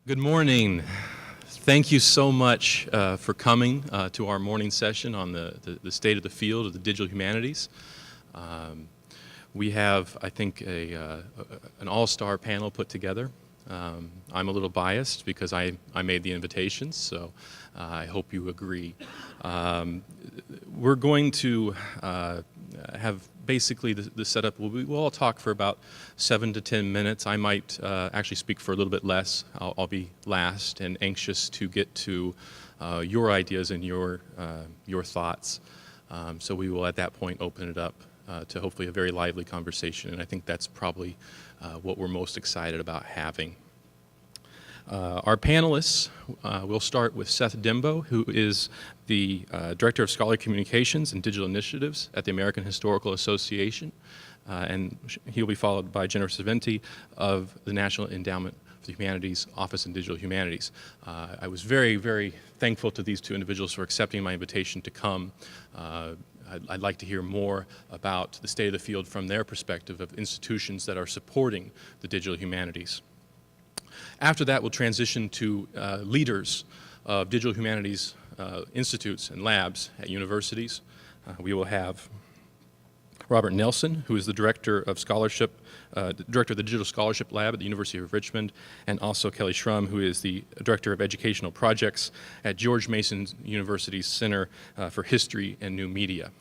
Good morning. Thank you so much for coming to our morning session on the state of the field of the digital humanities. We have, I think, an all-star panel put together. I'm a little biased because I made the invitations, so I hope you agree. We're going to have basically the setup. We'll all talk for about 7 to 10 minutes. I might actually speak for a little bit less. I'll be last and anxious to get to your ideas and your thoughts. So we will at that point open it up to hopefully a very lively conversation, and I think that's probably what we're most excited about having. Our panelists, we'll start with Seth Denbo, who is the Director of Scholarly Communications and Digital Initiatives at the American Historical Association, and he'll be followed by Jennifer Serventi of the National Endowment for the Humanities Office in Digital Humanities. I was very, very thankful to these two individuals for accepting my invitation to come. I'd like to hear more about the state of the field from their perspective of institutions that are supporting the digital humanities. After that, we'll transition to leaders of digital humanities institutes and labs at universities. We will have Robert Nelson, who is the Director of Scholarship, Director of the Digital Scholarship Lab at the University of Richmond, and also Kelly Schrum, who is the Director of Educational Projects at George Mason University's Center for History and New Media.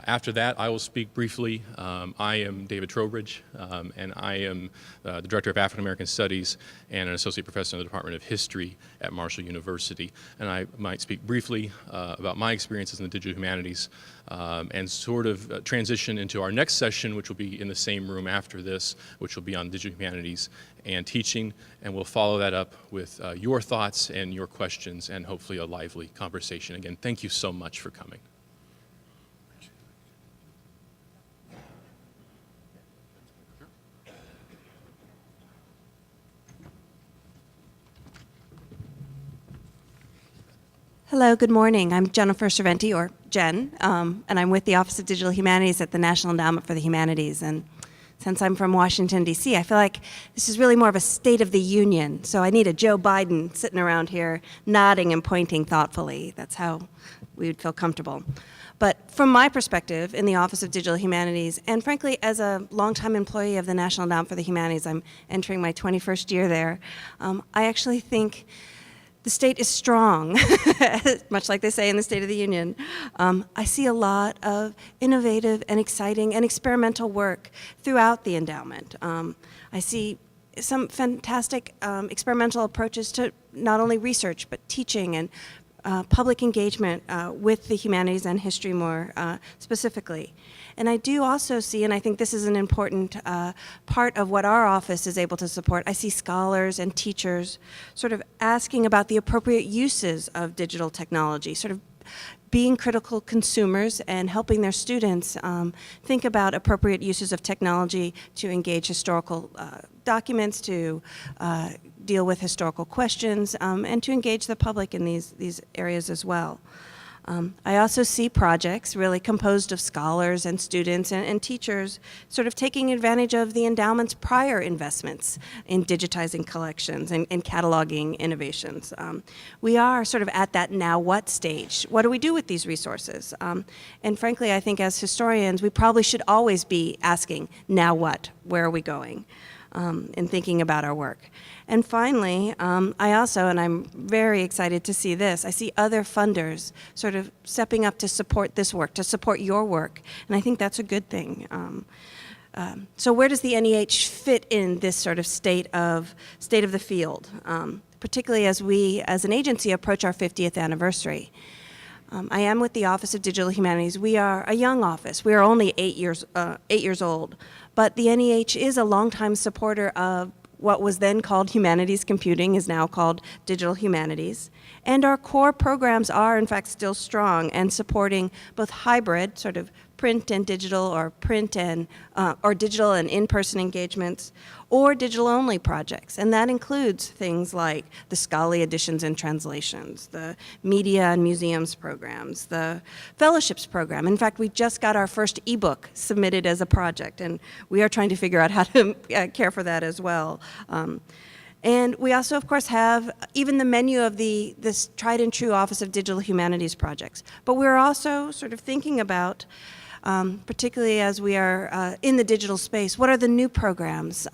After that, I will speak briefly. I am David Trowbridge, and I am the Director of African American Studies and an Associate Professor in the Department of History at Marshall University. And I might speak briefly about my experiences in the digital humanities and sort of transition into our next session, which will be in the same room after this, which will be on digital humanities and teaching. And we'll follow that up with your thoughts and your questions and hopefully a lively conversation. Again, thank you so much for coming. Hello, good morning. I'm Jennifer Serventi, or Jen, and I'm with the Office of Digital Humanities at the National Endowment for the Humanities. And since I'm from Washington, D.C., I feel like this is really more of a State of the Union. So I need a Joe Biden sitting around here nodding and pointing thoughtfully. That's how we would feel comfortable. But from my perspective in the Office of Digital Humanities, and frankly, as a longtime employee of the National Endowment for the Humanities, I'm entering my 21st year there, I actually think the state is strong, much like they say in the State of the Union. I see a lot of innovative and exciting and experimental work throughout the endowment. I see some fantastic experimental approaches to not only research, but teaching and public engagement with the humanities and history more specifically. And I do also see, and I think this is an important part of what our office is able to support, I see scholars and teachers sort of asking about the appropriate uses of digital technology, sort of being critical consumers and helping their students think about appropriate uses of technology to engage historical documents, to deal with historical questions, and to engage the public in these areas as well. I also see projects really composed of scholars and students and teachers sort of taking advantage of the endowment's prior investments in digitizing collections and cataloging innovations. We are sort of at that now what stage. What do we do with these resources? And frankly, I think as historians, we probably should always be asking, now what? Where are we going? In thinking about our work. And finally, I also, and I'm very excited to see this, I see other funders sort of stepping up to support this work, to support your work, and I think that's a good thing. So where does the NEH fit in this sort of state of the field, particularly as we, as an agency, approach our 50th anniversary? I am with the Office of Digital Humanities. We are a young office. We are only 8 years old, but the NEH is a longtime supporter of what was then called Humanities Computing, is now called Digital Humanities. And our core programs are, in fact, still strong and supporting both hybrid, sort of print and digital, or print and, or digital and in-person engagements, or digital-only projects. And that includes things like the scholarly editions and translations, the media and museums programs, the fellowships program. In fact, we just got our first ebook submitted as a project, and we are trying to figure out how to care for that as well. And we also, of course, have even the menu of this tried and true Office of Digital Humanities projects. But we're also sort of thinking about, particularly as we are in the digital space, what are the new programs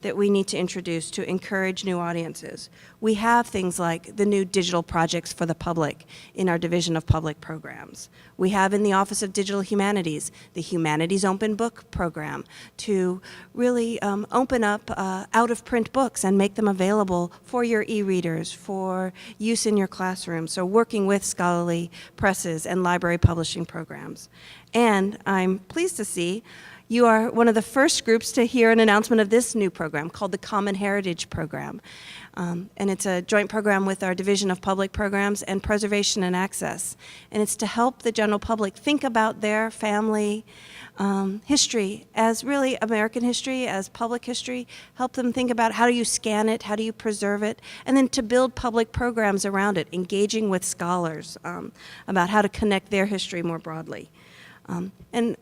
that we need to introduce to encourage new audiences? We have things like the new digital projects for the public in our Division of Public Programs. We have in the Office of Digital Humanities, the Humanities Open Book Program to really open up out-of-print books and make them available for your e-readers, for use in your classroom, so working with scholarly presses and library publishing programs. And I'm pleased to see you are one of the first groups to hear an announcement of this new program called the Common Heritage Program. And it's a joint program with our Division of Public Programs and Preservation and Access. And it's to help the general public think about their family history as really American history, as public history, help them think about how do you scan it, how do you preserve it, and then to build public programs around it, engaging with scholars about how to connect their history more broadly. And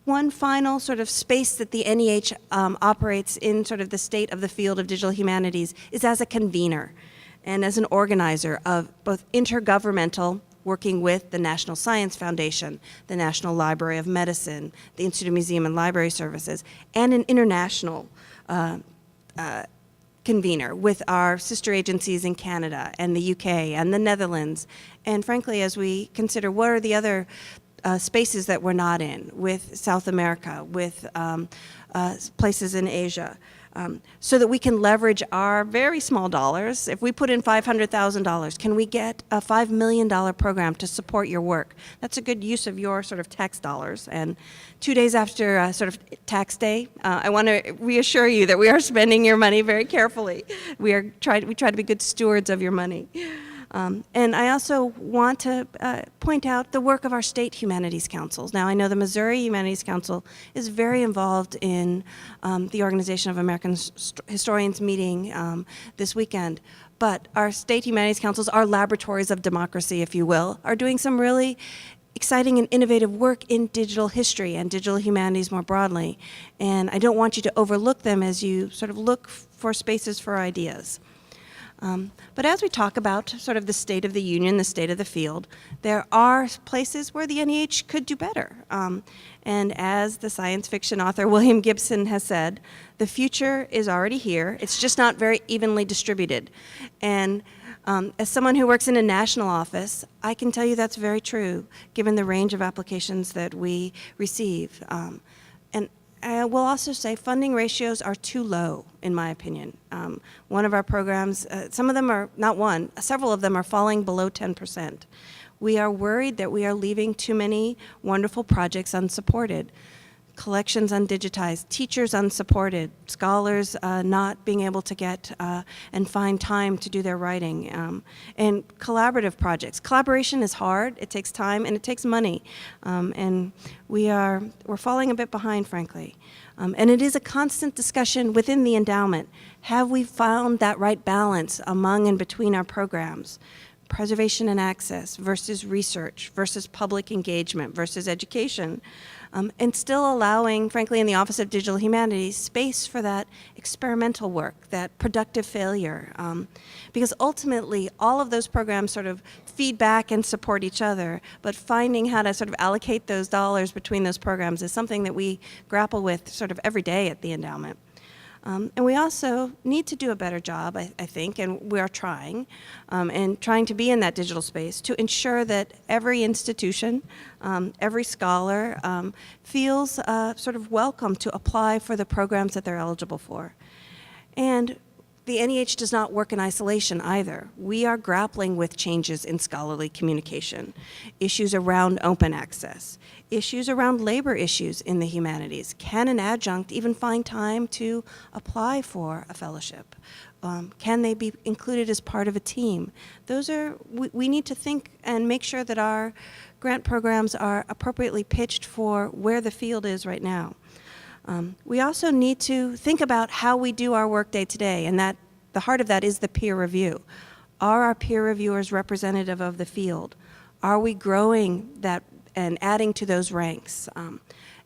one final sort of space that the NEH operates in sort of the state of the field of digital humanities is as a convener and as an organizer of both intergovernmental, working with the National Science Foundation, the National Library of Medicine, the Institute of Museum and Library Services, and an international convener with our sister agencies in Canada and the UK and the Netherlands. And frankly, as we consider what are the other spaces that we're not in, with South America, with places in Asia, so that we can leverage our very small dollars. If we put in $500,000, can we get a $5 million program to support your work? That's a good use of your sort of tax dollars. And 2 days after sort of tax day, I want to reassure you that we are spending your money very carefully. We try to be good stewards of your money. And I also want to point out the work of our state humanities councils. Now, I know the Missouri Humanities Council is very involved in the Organization of American Historians meeting this weekend. But our state humanities councils, our laboratories of democracy, if you will, are doing some really exciting and innovative work in digital history and digital humanities more broadly. And I don't want you to overlook them as you sort of look for spaces for ideas. But as we talk about sort of the state of the union, the state of the field, there are places where the NEH could do better. And as the science fiction author William Gibson has said, the future is already here. It's just not very evenly distributed. And as someone who works in a national office, I can tell you that's very true, given the range of applications that we receive. And I will also say funding ratios are too low, in my opinion. One of our programs, some of them are, not one, several of them are falling below 10%. We are worried that we are leaving too many wonderful projects unsupported. Collections undigitized, teachers unsupported, scholars not being able to get and find time to do their writing, and collaborative projects. Collaboration is hard, it takes time, and it takes money, and we're falling a bit behind, frankly. And it is a constant discussion within the endowment. Have we found that right balance among and between our programs? Preservation and access versus research versus public engagement versus education. And still allowing, frankly, in the Office of Digital Humanities, space for that experimental work, that productive failure. Because ultimately, all of those programs sort of feed back and support each other, but finding how to sort of allocate those dollars between those programs is something that we grapple with sort of every day at the endowment. And we also need to do a better job, I think, and we are trying, and trying to be in that digital space to ensure that every institution, every scholar feels sort of welcome to apply for the programs that they're eligible for. And the NEH does not work in isolation either. We are grappling with changes in scholarly communication, issues around open access, issues around labor issues in the humanities. Can an adjunct even find time to apply for a fellowship? Can they be included as part of a team? We need to think and make sure that our grant programs are appropriately pitched for where the field is right now. We also need to think about how we do our work day to day, and that the heart of that is the peer review. Are our peer reviewers representative of the field? Are we growing that and adding to those ranks?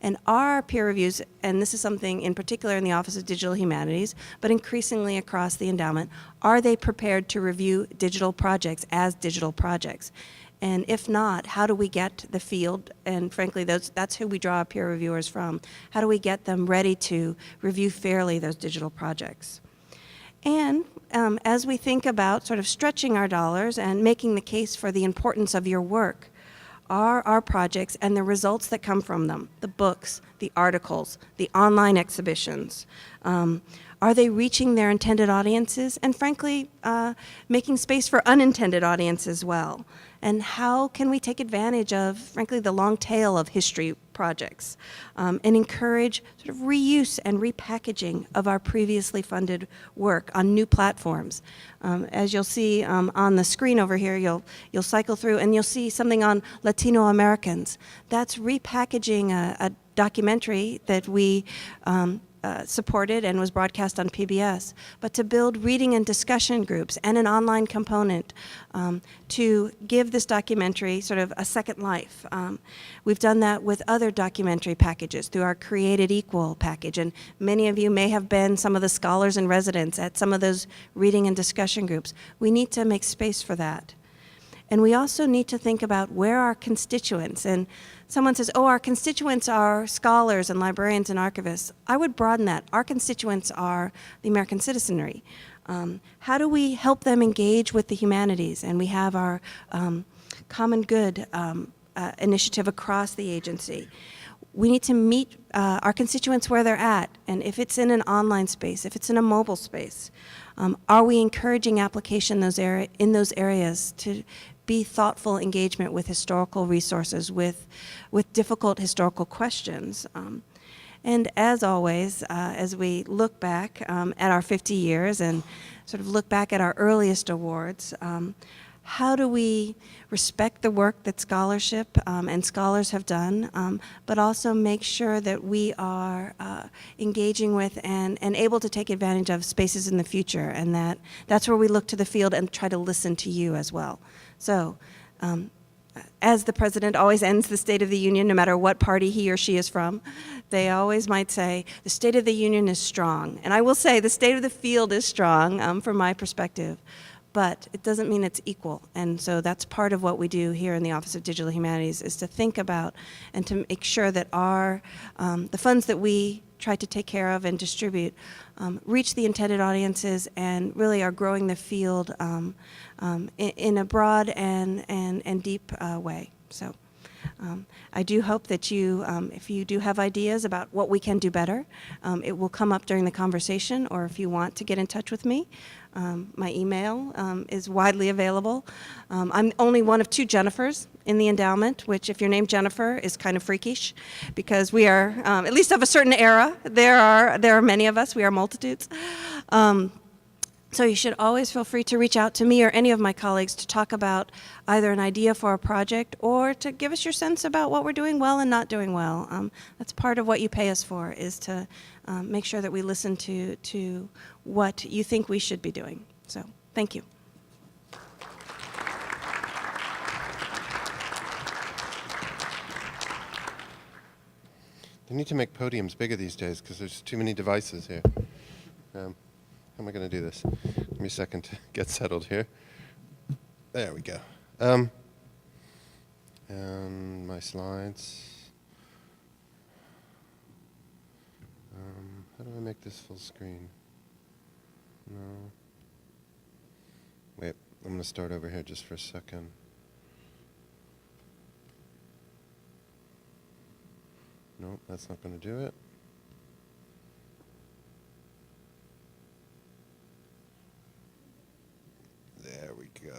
And our peer reviews, and this is something in particular in the Office of Digital Humanities, but increasingly across the endowment, are they prepared to review digital projects as digital projects? And if not, how do we get the field, and frankly, that's who we draw our peer reviewers from, how do we get them ready to review fairly those digital projects? And as we think about sort of stretching our dollars and making the case for the importance of your work, are our projects and the results that come from them, the books, the articles, the online exhibitions, are they reaching their intended audiences? And frankly, making space for unintended audience as well. And how can we take advantage of, frankly, the long tail of history projects and encourage sort of reuse and repackaging of our previously funded work on new platforms? As you'll see on the screen over here, you'll cycle through and you'll see something on Latino Americans. That's repackaging a documentary that we supported and was broadcast on PBS, but to build reading and discussion groups and an online component to give this documentary sort of a second life. We've done that with other documentary packages through our Created Equal package, and many of you may have been some of the scholars in residence at some of those reading and discussion groups. We need to make space for that. And we also need to think about where our constituents, and someone says, oh, our constituents are scholars and librarians and archivists. I would broaden that. Our constituents are the American citizenry. How do we help them engage with the humanities? And we have our Common Good initiative across the agency. We need to meet our constituents where they're at, and if it's in an online space, if it's in a mobile space, are we encouraging application in those areas to be thoughtful engagement with historical resources, with difficult historical questions? And as always, as we look back at our 50 years and sort of look back at our earliest awards, how do we respect the work that scholarship and scholars have done, but also make sure that we are engaging with and able to take advantage of spaces in the future, and that's where we look to the field and try to listen to you as well. So, as the president always ends the State of the Union, no matter what party he or she is from, they always might say, the State of the Union is strong. And I will say the state of the field is strong from my perspective, but it doesn't mean it's equal. And so that's part of what we do here in the Office of Digital Humanities, is to think about and to make sure that the funds that we try to take care of and distribute reach the intended audiences and really are growing the field in a broad and deep way. So I do hope that you, if you do have ideas about what we can do better, it will come up during the conversation, or if you want to get in touch with me, my email is widely available. I'm only one of 2 Jennifers in the endowment, which, if you're named Jennifer, is kind of freakish, because we are, at least of a certain era, there are many of us, we are multitudes. So you should always feel free to reach out to me or any of my colleagues to talk about either an idea for a project or to give us your sense about what we're doing well and not doing well. That's part of what you pay us for, is to make sure that we listen to what you think we should be doing. So thank you. They need to make podiums bigger these days because there's too many devices here. How am I going to do this? Give me a second to get settled here. There we go. And my slides. How do I make this full screen? No. Wait, I'm going to start over here just for a second. Nope, that's not going to do it. There we go.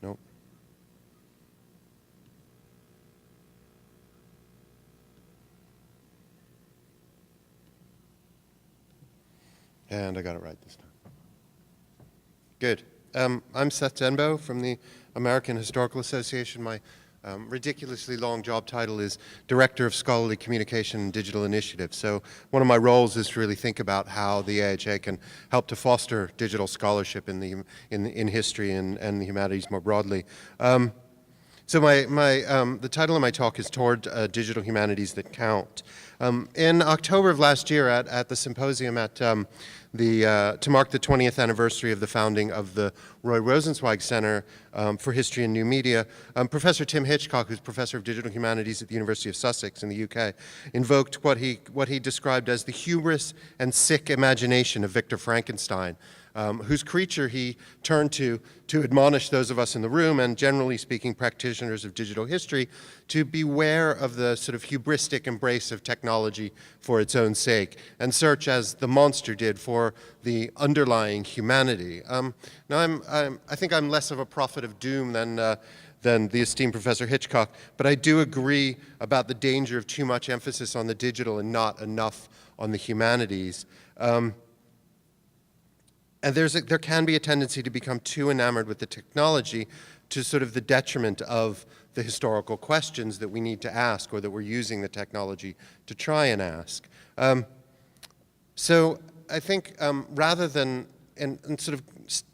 Nope. And I got it right this time. Good. I'm Seth Denbo from the American Historical Association. My ridiculously long job title is Director of Scholarly Communication and Digital Initiatives. So one of my roles is to really think about how the AHA can help to foster digital scholarship in history and the humanities more broadly. So the title of my talk is Toward Digital Humanities That Count. In October of last year at the symposium at to mark the 20th anniversary of the founding of the Roy Rosenzweig Center for History and New Media, Professor Tim Hitchcock, who's Professor of Digital Humanities at the University of Sussex in the UK, invoked what he described as the hubris and sick imagination of Victor Frankenstein, whose creature he turned to admonish those of us in the room, and generally speaking practitioners of digital history, to beware of the sort of hubristic embrace of technology for its own sake, and search, as the monster did, for the underlying humanity. Now, I think I'm less of a prophet of doom than the esteemed Professor Hitchcock, but I do agree about the danger of too much emphasis on the digital and not enough on the humanities. And there can be a tendency to become too enamored with the technology to sort of the detriment of the historical questions that we need to ask or that we're using the technology to try and ask. So I think rather than, and sort of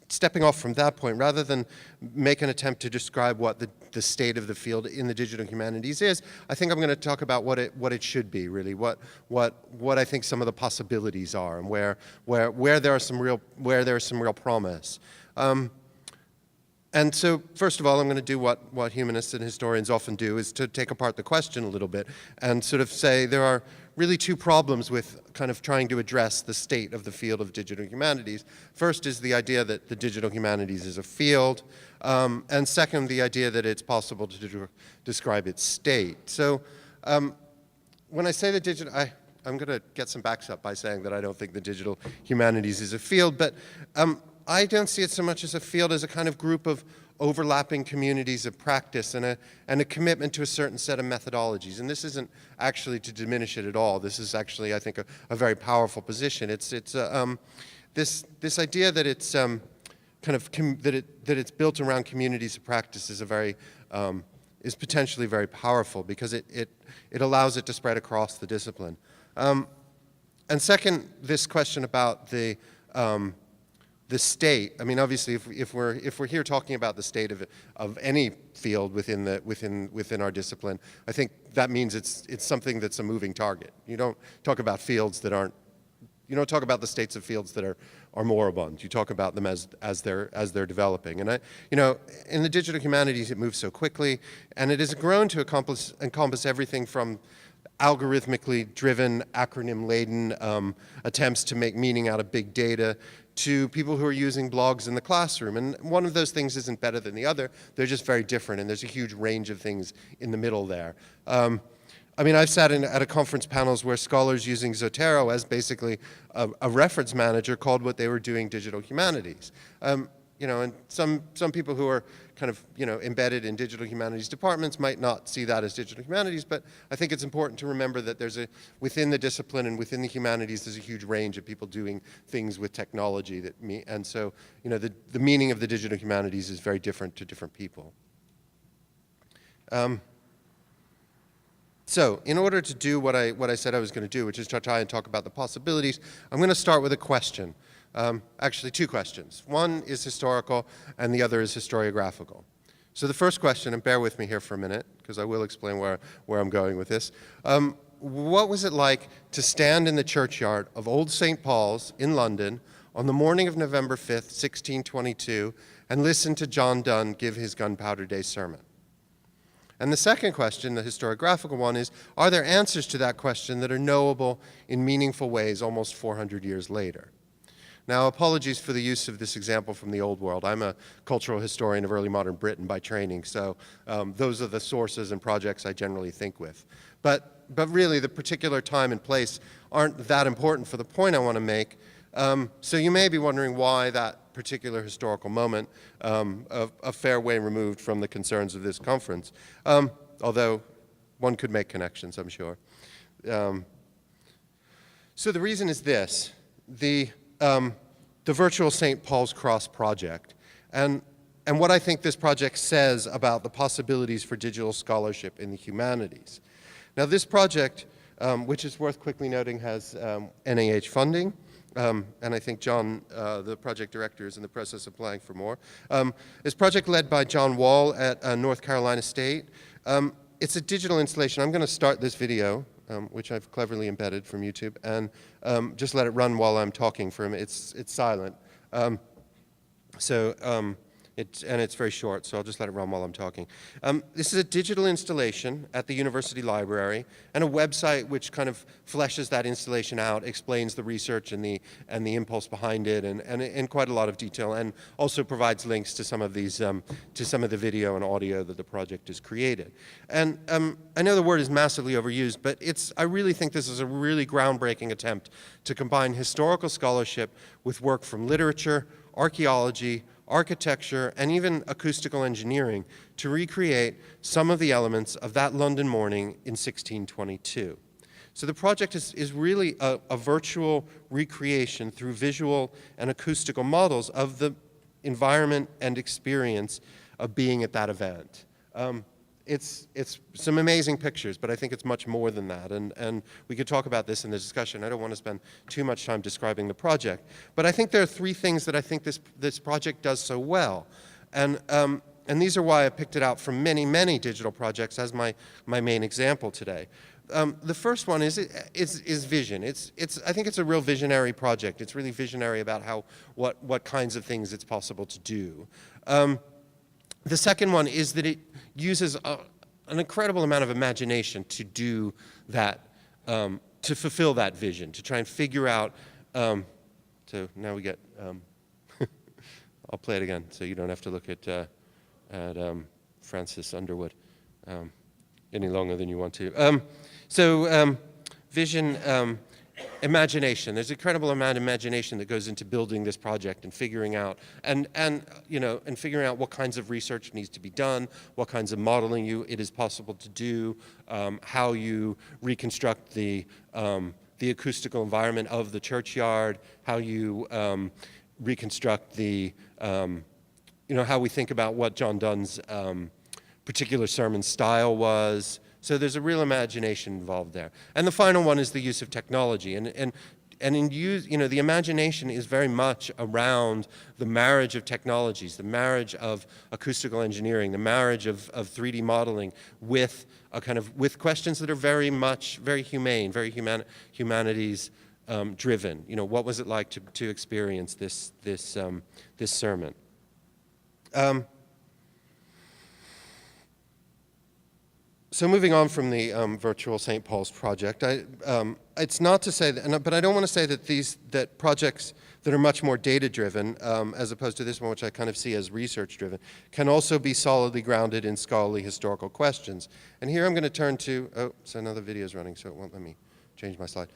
stepping off from that point, rather than make an attempt to describe what the state of the field in the digital humanities is, I think I'm going to talk about what it should be, really, what I think some of the possibilities are, and where there are some real promise. And so, first of all, I'm going to do what humanists and historians often do, is to take apart the question a little bit and sort of say there are really two problems with kind of trying to address the state of the field of digital humanities. First is the idea that the digital humanities is a field, and second, the idea that it's possible to describe its state. So when I say the digital, I'm going to get some backs up by saying that I don't think the digital humanities is a field, but I don't see it so much as a field as a kind of group of overlapping communities of practice and a commitment to a certain set of methodologies. And this isn't actually to diminish it at all. This is actually, I think, a very powerful position. It's this idea that it's that it's built around communities of practice is potentially very powerful, because it allows it to spread across the discipline. And second, this question about the state. I mean, obviously, if we're here talking about the state of any field within our discipline, I think that means it's something that's a moving target. You don't talk about fields that aren't. You don't talk about the states of fields that are moribund. You talk about them as they're developing. And in the digital humanities, it moves so quickly, and it has grown to encompass everything from algorithmically driven, acronym-laden attempts to make meaning out of big data, to people who are using blogs in the classroom. And one of those things isn't better than the other. They're just very different, and there's a huge range of things in the middle there. I mean, I've sat at a conference panels where scholars using Zotero as basically a reference manager called what they were doing digital humanities. And some people who are kind of embedded in digital humanities departments might not see that as digital humanities, but I think it's important to remember that within the discipline and within the humanities, there's a huge range of people doing things with technology and so the meaning of the digital humanities is very different to different people. So, in order to do what I said I was going to do, which is to try and talk about the possibilities, I'm going to start with a question. Actually, two questions. One is historical, and the other is historiographical. So the first question, and bear with me here for a minute, because I will explain where I'm going with this. What was it like to stand in the churchyard of Old St. Paul's in London on the morning of November 5th, 1622, and listen to John Donne give his Gunpowder Day sermon? And the second question, the historiographical one, is, are there answers to that question that are knowable in meaningful ways almost 400 years later? Now, apologies for the use of this example from the old world. I'm a cultural historian of early modern Britain by training, so those are the sources and projects I generally think with. But really, the particular time and place aren't that important for the point I want to make. So you may be wondering why that particular historical moment, a fair way removed from the concerns of this conference, although one could make connections, I'm sure. So the reason is this. The virtual St. Paul's Cross project, and what I think this project says about the possibilities for digital scholarship in the humanities. Now, this project, which is worth quickly noting, has NIH funding. and I think John, the project director, is in the process of applying for more. This project led by John Wall at North Carolina State. It's a digital installation. I'm going to start this video, which I've cleverly embedded from YouTube, and just let it run while I'm talking for a minute. It's silent. And it's very short, so I'll just let it run while I'm talking. This is a digital installation at the University Library and a website which kind of fleshes that installation out, explains the research and the impulse behind it, and in quite a lot of detail, and also provides links to some of these to some of the video and audio that the project has created. And I know the word is massively overused, but I really think this is a really groundbreaking attempt to combine historical scholarship with work from literature, archaeology, architecture, and even acoustical engineering to recreate some of the elements of that London morning in 1622. So the project is really a virtual recreation through visual and acoustical models of the environment and experience of being at that event. It's some amazing pictures, but I think it's much more than that. And we could talk about this in the discussion. I don't want to spend too much time describing the project. But I think there are three things that I think this project does so well. And these are why I picked it out from many, many digital projects as my main example today. The first one is vision. I think it's a real visionary project. It's really visionary about what kinds of things it's possible to do. The second one is that it uses an incredible amount of imagination to do that, to fulfill that vision, to try and figure out, so now we get, I'll play it again so you don't have to look at Francis Underwood any longer than you want to. Vision, imagination. There's an incredible amount of imagination that goes into building this project and figuring out figuring out what kinds of research needs to be done, what kinds of modeling it is possible to do, how you reconstruct the acoustical environment of the churchyard, how you reconstruct how we think about what John Donne's particular sermon style was. So there's a real imagination involved there. And the final one is the use of technology. And the imagination is very much around the marriage of technologies, the marriage of acoustical engineering, the marriage of 3D modeling with with questions that are very humane, very humanities driven. What was it like to experience this sermon? So moving on from the virtual St. Paul's project, it's not to say that, but I don't want to say that projects that are much more data-driven, as opposed to this one, which I kind of see as research-driven, can also be solidly grounded in scholarly historical questions. And here I'm going to turn to, so now the video is running, so it won't let me change my slide.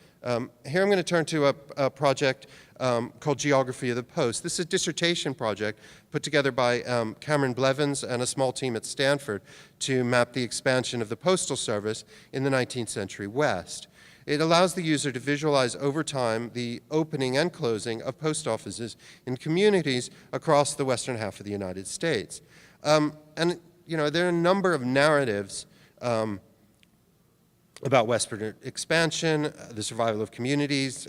Here I'm going to turn to a project called Geography of the Post. This is a dissertation project put together by Cameron Blevins and a small team at Stanford to map the expansion of the Postal Service in the 19th century West. It allows the user to visualize over time the opening and closing of post offices in communities across the western half of the United States. There are a number of narratives about westward expansion, the survival of communities,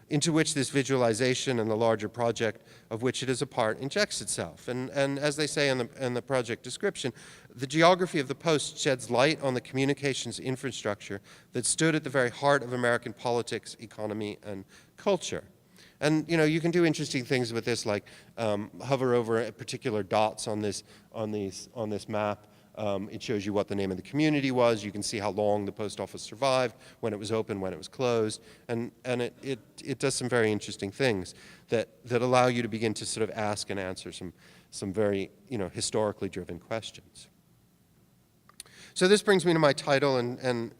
into which this visualization and the larger project of which it is a part injects itself. And as they say in the project description, the geography of the Post sheds light on the communications infrastructure that stood at the very heart of American politics, economy, and culture. And you can do interesting things with this, like hover over particular dots on this map. It shows you what the name of the community was. You can see how long the post office survived, when it was open, when it was closed, and it does some very interesting things that allow you to begin to sort of ask and answer some very historically driven questions. So this brings me to my title and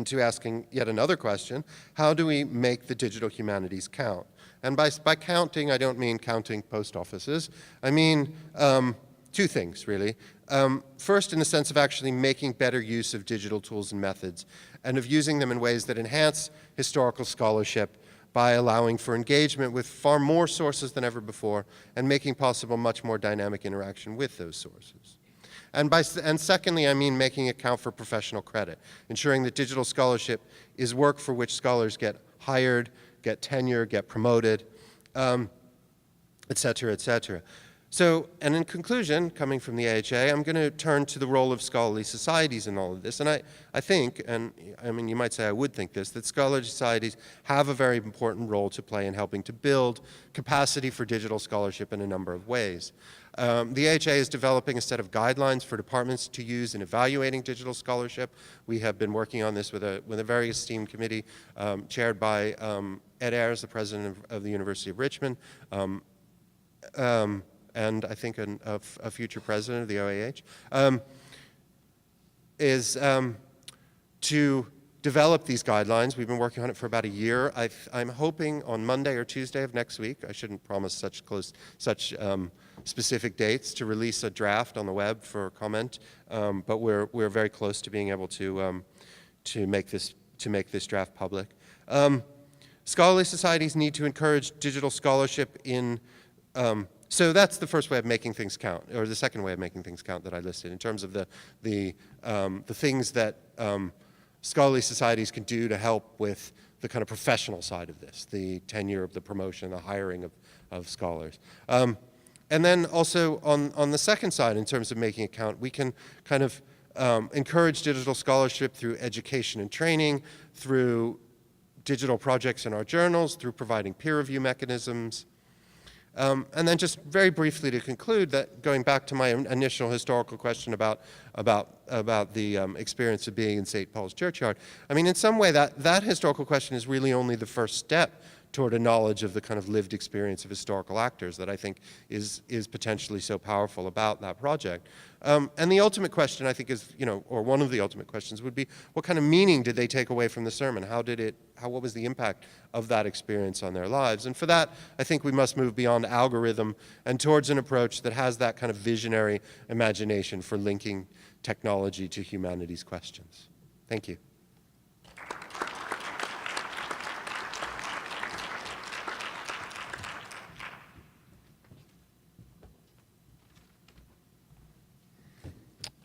to asking yet another question: how do we make the digital humanities count? And by counting, I don't mean counting post offices. I mean two things, really. First, in the sense of actually making better use of digital tools and methods, and of using them in ways that enhance historical scholarship by allowing for engagement with far more sources than ever before, and making possible much more dynamic interaction with those sources. And secondly, I mean making it count for professional credit, ensuring that digital scholarship is work for which scholars get hired get tenure, get promoted, et cetera, et cetera. So, and in conclusion, coming from the AHA, I'm going to turn to the role of scholarly societies in all of this. And I think, and I mean, you might say I would think this, that scholarly societies have a very important role to play in helping to build capacity for digital scholarship in a number of ways. The AHA is developing a set of guidelines for departments to use in evaluating digital scholarship. We have been working on this with a very esteemed committee chaired by Ed Ayers, the president of the University of Richmond, and I think a future president of the OAH, is to develop these guidelines. We've been working on it for about a year. I'm hoping on Monday or Tuesday of next week, I shouldn't promise such specific dates, to release a draft on the web for comment, but we're very close to being able to make this draft public. Scholarly societies need to encourage digital scholarship in so that's the first way of making things count, or the second way of making things count that I listed in terms of the things that scholarly societies can do to help with the kind of professional side of this, the tenure, the promotion, the hiring of scholars. And then also on the second side, in terms of making it count, we can kind of encourage digital scholarship through education and training, through digital projects in our journals, through providing peer review mechanisms. And then just very briefly to conclude, that going back to my initial historical question about the experience of being in St. Paul's Churchyard, I mean, in some way that historical question is really only the first step toward a knowledge of the kind of lived experience of historical actors that I think is potentially so powerful about that project. And the ultimate question, I think, is, or one of the ultimate questions would be, what kind of meaning did they take away from the sermon? What was the impact of that experience on their lives? And for that, I think we must move beyond algorithm and towards an approach that has that kind of visionary imagination for linking technology to humanities questions. Thank you.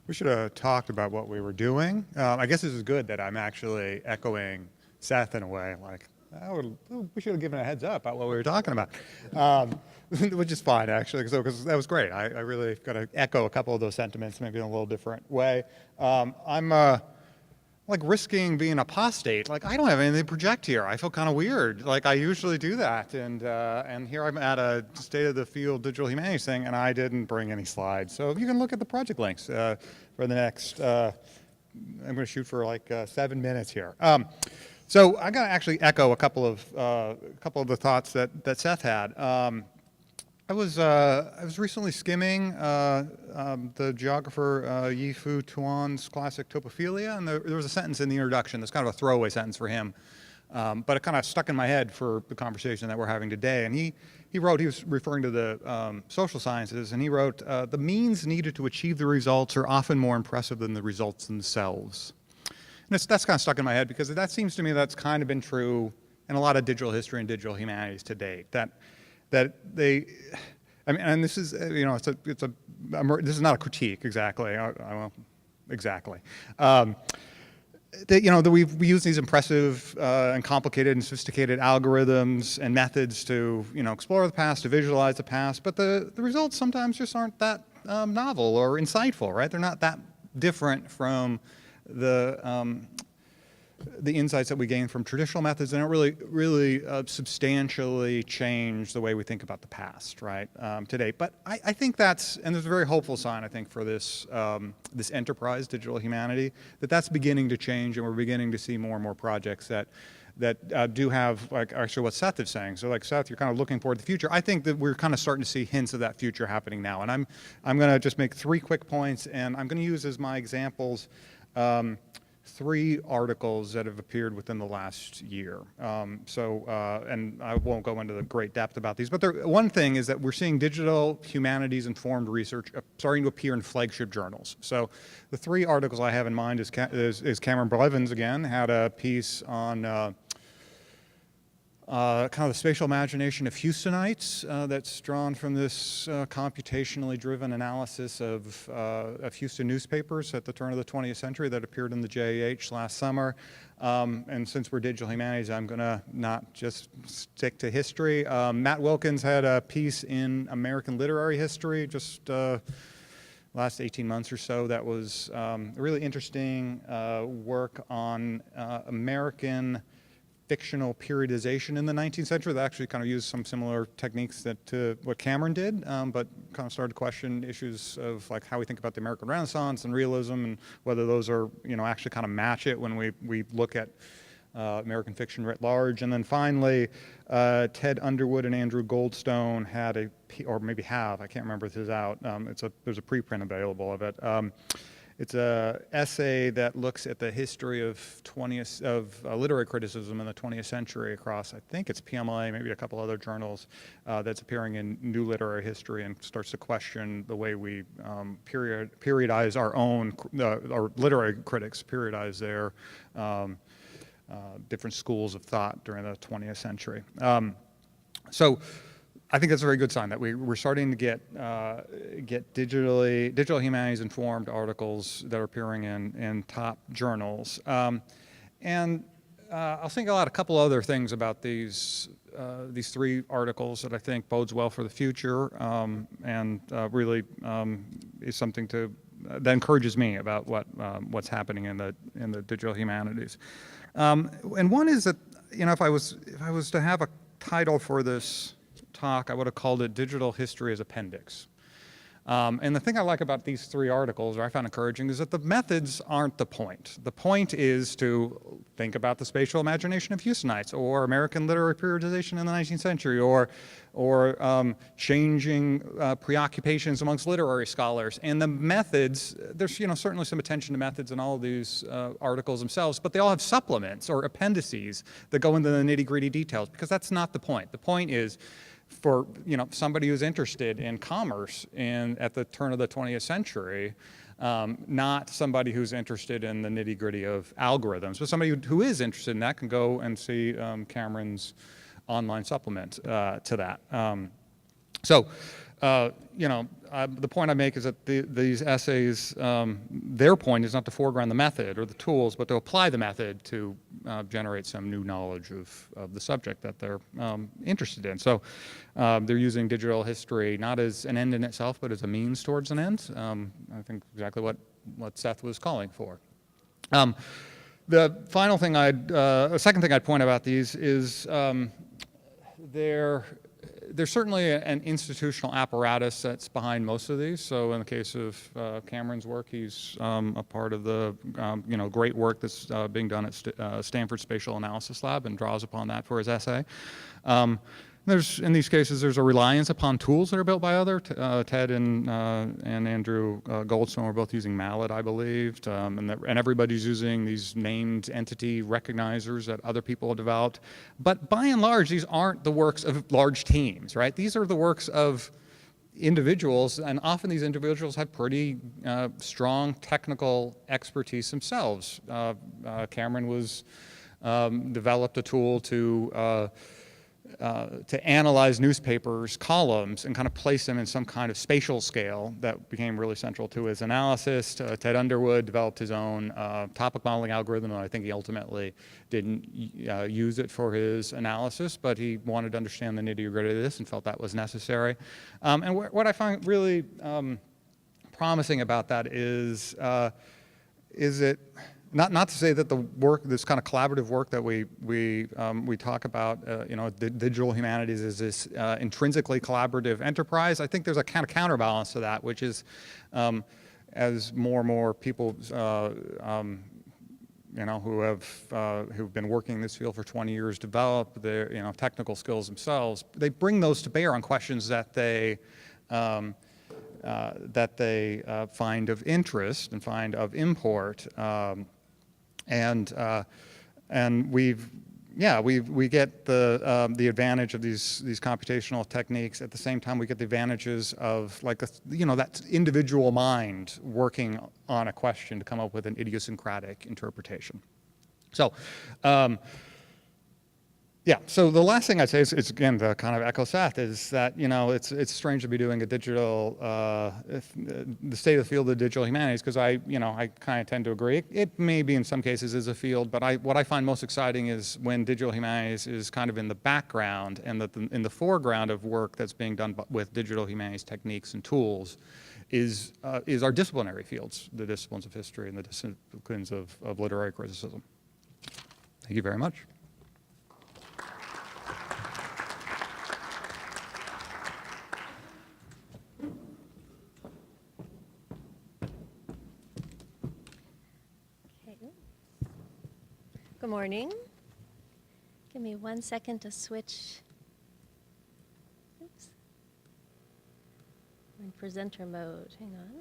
We should have talked about what we were doing. I guess this is good that I'm actually echoing Seth in a way. Like, we should have given a heads up about what we were talking about, which is fine, actually, because that was great. I really got to echo a couple of those sentiments, maybe in a little different way. I'm like risking being apostate. Like, I don't have anything to project here. I feel kind of weird. Like, I usually do that. And here I'm at a State of the Field Digital Humanities thing, and I didn't bring any slides. So if you can look at the project links for the next, I'm going to shoot for like 7 minutes here. So I'm going to actually echo a couple of the thoughts that Seth had. I was recently skimming the geographer Yi-Fu Tuan's classic Topophilia, and there was a sentence in the introduction that's kind of a throwaway sentence for him, but it kind of stuck in my head for the conversation that we're having today. And he was referring to the social sciences, and he wrote, "The means needed to achieve the results are often more impressive than the results themselves." And that's kind of stuck in my head because that seems to me that's kind of been true in a lot of digital history and digital humanities to date. That they, I mean, and this is, this is not a critique exactly. Exactly. That we use these impressive and complicated and sophisticated algorithms and methods to, explore the past, to visualize the past, but the results sometimes just aren't that novel or insightful, right? They're not that different from the insights that we gain from traditional methods. They don't really substantially change the way we think about the past, right, today. But I think that's, and there's a very hopeful sign, I think, for this this enterprise, digital humanity, that's beginning to change, and we're beginning to see more and more projects that do have, like, actually what Seth is saying. So, like, Seth, you're kind of looking forward to the future. I think that we're kind of starting to see hints of that future happening now. And I'm going to just make 3 quick points, and I'm going to use as my examples 3 articles that have appeared within the last year. And I won't go into the great depth about these, but one thing is that we're seeing digital humanities-informed research starting to appear in flagship journals. So the 3 articles I have in mind is Cameron Blevins, again, had a piece on kind of the spatial imagination of Houstonites that's drawn from this computationally driven analysis of Houston newspapers at the turn of the 20th century that appeared in the JH last summer. And since we're digital humanities, I'm going to not just stick to history. Matt Wilkins had a piece in American literary history just last 18 months or so that was really interesting work on American fictional periodization in the 19th century that actually kind of used some similar techniques that to what Cameron did, but kind of started to question issues of like how we think about the American Renaissance and realism and whether those are, actually kind of match it when we look at American fiction writ large. And then finally, Ted Underwood and Andrew Goldstone had or maybe have, I can't remember if this is out, there's a preprint available of it. It's an essay that looks at the history of literary criticism in the 20th century across, I think it's PMLA, maybe a couple other journals, that's appearing in New Literary History and starts to question the way we periodize our own, or literary critics periodize their different schools of thought during the 20th century. So I think that's a very good sign that we're starting to get digital humanities informed articles that are appearing in top journals. And I'll single out a couple other things about these three articles that I think bodes well for the future, and really is something that encourages me about what's happening in the digital humanities. And one is that, if I was to have a title for this talk, I would have called it Digital History as Appendix. And the thing I like about these three articles, or I found encouraging, is that the methods aren't the point. The point is to think about the spatial imagination of Houstonites, or American literary periodization in the 19th century, or changing preoccupations amongst literary scholars. And the methods, there's certainly some attention to methods in all of these articles themselves, but they all have supplements or appendices that go into the nitty-gritty details, because that's not the point. The point is, for somebody who's interested in commerce at the turn of the 20th century, not somebody who's interested in the nitty-gritty of algorithms, but somebody who is interested in that can go and see Cameron's online supplement to that. The point I make is that these essays, their point is not to foreground the method or the tools, but to apply the method to generate some new knowledge of the subject that they're interested in. So they're using digital history not as an end in itself, but as a means towards an end. I think exactly what Seth was calling for. The final thing second thing I'd point about these is there's certainly an institutional apparatus that's behind most of these. So in the case of Cameron's work, he's a part of the great work that's being done at Stanford Spatial Analysis Lab and draws upon that for his essay. In these cases, there's a reliance upon tools that are built by Ted and Andrew Goldstone were both using Mallet, I believed, and everybody's using these named entity recognizers that other people have developed. But by and large, these aren't the works of large teams, right? These are the works of individuals, and often these individuals have pretty strong technical expertise themselves. Cameron developed a tool to analyze newspapers' columns and kind of place them in some kind of spatial scale that became really central to his analysis. Ted Underwood developed his own topic modeling algorithm, and I think he ultimately didn't use it for his analysis, but he wanted to understand the nitty-gritty of this and felt that was necessary. And what I find really promising about that is it, not to say that the work, this kind of collaborative work that we talk about, the digital humanities is this intrinsically collaborative enterprise. I think there's a kind of counterbalance to that, which is as more and more people, who've been working in this field for 20 years develop their technical skills themselves, they bring those to bear on questions that they find of interest and find of import. And we get the advantage of these computational techniques. At the same time, we get the advantages of that individual mind working on a question to come up with an idiosyncratic interpretation. So Yeah, so the last thing I'd say is again, to kind of echo Seth, is that, you know, it's strange to be doing a digital, the state of the field of digital humanities, because I kind of tend to agree. It may be in some cases is a field, but what I find most exciting is when digital humanities is kind of in the background, and that in the foreground of work that's being done with digital humanities techniques and tools is our disciplinary fields, the disciplines of history and the disciplines of literary criticism. Thank you very much. Good morning. Give me 1 second to switch. Oops. I'm in presenter mode. Hang on.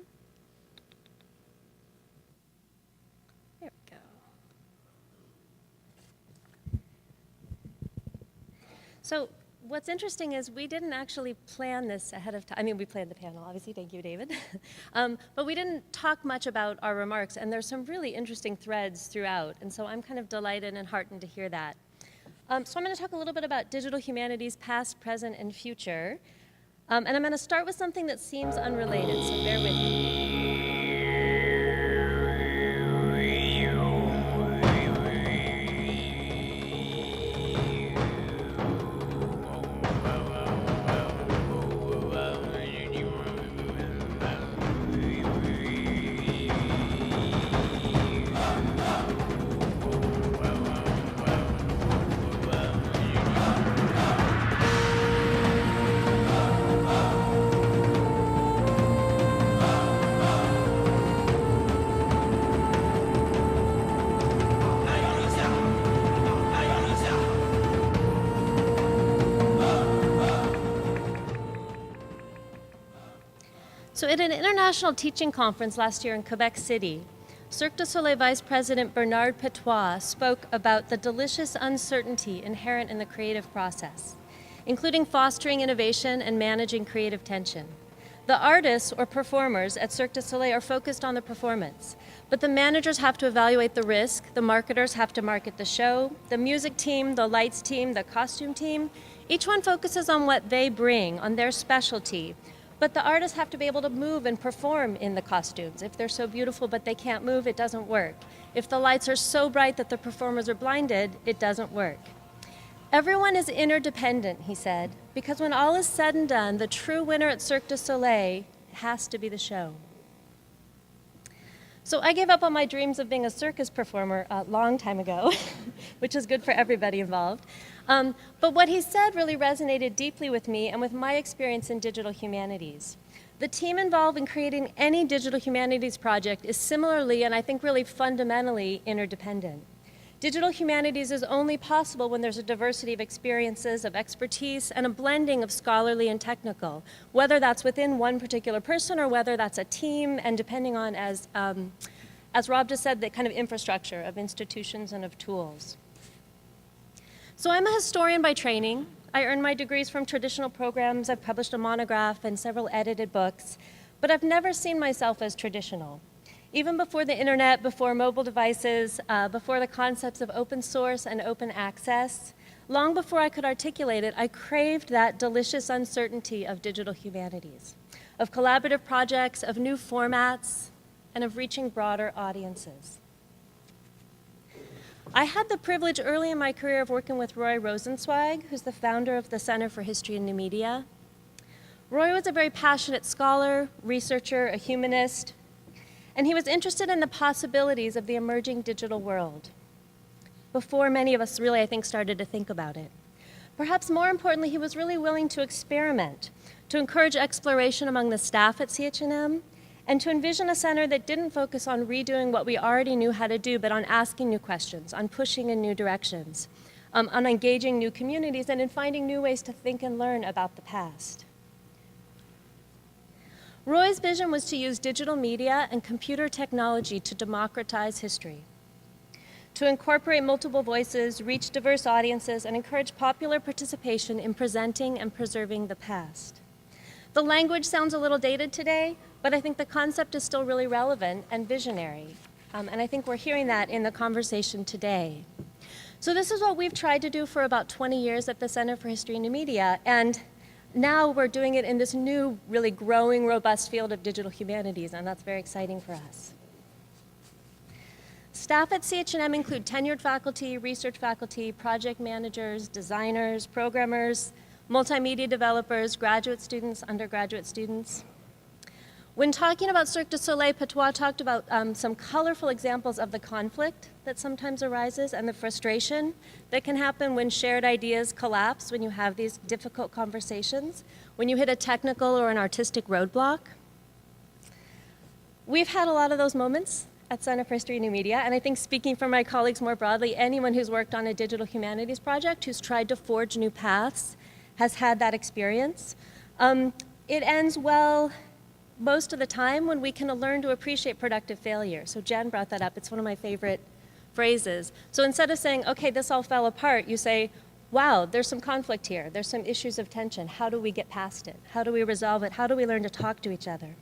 There we go. So what's interesting is we didn't actually plan this ahead of time. I mean, we planned the panel, obviously. Thank you, David. But we didn't talk much about our remarks, and there's some really interesting threads throughout. And so I'm kind of delighted and heartened to hear that. So I'm going to talk a little bit about digital humanities, past, present, and future. And I'm going to start with something that seems unrelated, so bear with me. So at an international teaching conference last year in Quebec City, Cirque du Soleil Vice President Bernard Petois spoke about the delicious uncertainty inherent in the creative process, including fostering innovation and managing creative tension. The artists or performers at Cirque du Soleil are focused on the performance, but the managers have to evaluate the risk, the marketers have to market the show, the music team, the lights team, the costume team, each one focuses on what they bring, on their specialty. But the artists have to be able to move and perform in the costumes. If they're so beautiful but they can't move, it doesn't work. If the lights are so bright that the performers are blinded, it doesn't work. Everyone is interdependent, he said, because when all is said and done, the true winner at Cirque du Soleil has to be the show. So I gave up on my dreams of being a circus performer a long time ago, which is good for everybody involved. But what he said really resonated deeply with me and with my experience in digital humanities. The team involved in creating any digital humanities project is similarly, and I think really fundamentally, interdependent. Digital humanities is only possible when there's a diversity of experiences, of expertise, and a blending of scholarly and technical, whether that's within one particular person or whether that's a team, and depending on, as Rob just said, the kind of infrastructure of institutions and of tools. So I'm a historian by training. I earned my degrees from traditional programs. I've published a monograph and several edited books, but I've never seen myself as traditional. Even before the internet, before mobile devices, before the concepts of open source and open access, long before I could articulate it, I craved that delicious uncertainty of digital humanities, of collaborative projects, of new formats, and of reaching broader audiences. I had the privilege early in my career of working with Roy Rosenzweig, who's the founder of the Center for History and New Media. Roy was a very passionate scholar, researcher, a humanist, and he was interested in the possibilities of the emerging digital world before many of us really, I think, started to think about it. Perhaps more importantly, he was really willing to experiment, to encourage exploration among the staff at CH&M, and to envision a center that didn't focus on redoing what we already knew how to do, but on asking new questions, on pushing in new directions, on engaging new communities, and in finding new ways to think and learn about the past. Roy's vision was to use digital media and computer technology to democratize history, to incorporate multiple voices, reach diverse audiences, and encourage popular participation in presenting and preserving the past. The language sounds a little dated today, but I think the concept is still really relevant and visionary. And I think we're hearing that in the conversation today. So this is what we've tried to do for about 20 years at the Center for History and New Media, and now we're doing it in this new, really growing, robust field of digital humanities, and that's very exciting for us. Staff at CH&M include tenured faculty, research faculty, project managers, designers, programmers, multimedia developers, graduate students, undergraduate students. When talking about Cirque du Soleil, Patois talked about some colorful examples of the conflict that sometimes arises and the frustration that can happen when shared ideas collapse, when you have these difficult conversations, when you hit a technical or an artistic roadblock. We've had a lot of those moments at Center for History and New Media, and I think speaking for my colleagues more broadly, anyone who's worked on a digital humanities project, who's tried to forge new paths, has had that experience. It ends well most of the time when we can learn to appreciate productive failure. So Jen brought that up. It's one of my favorite phrases. So instead of saying, okay, this all fell apart, you say, wow, there's some conflict here. There's some issues of tension. How do we get past it? How do we resolve it? How do we learn to talk to each other?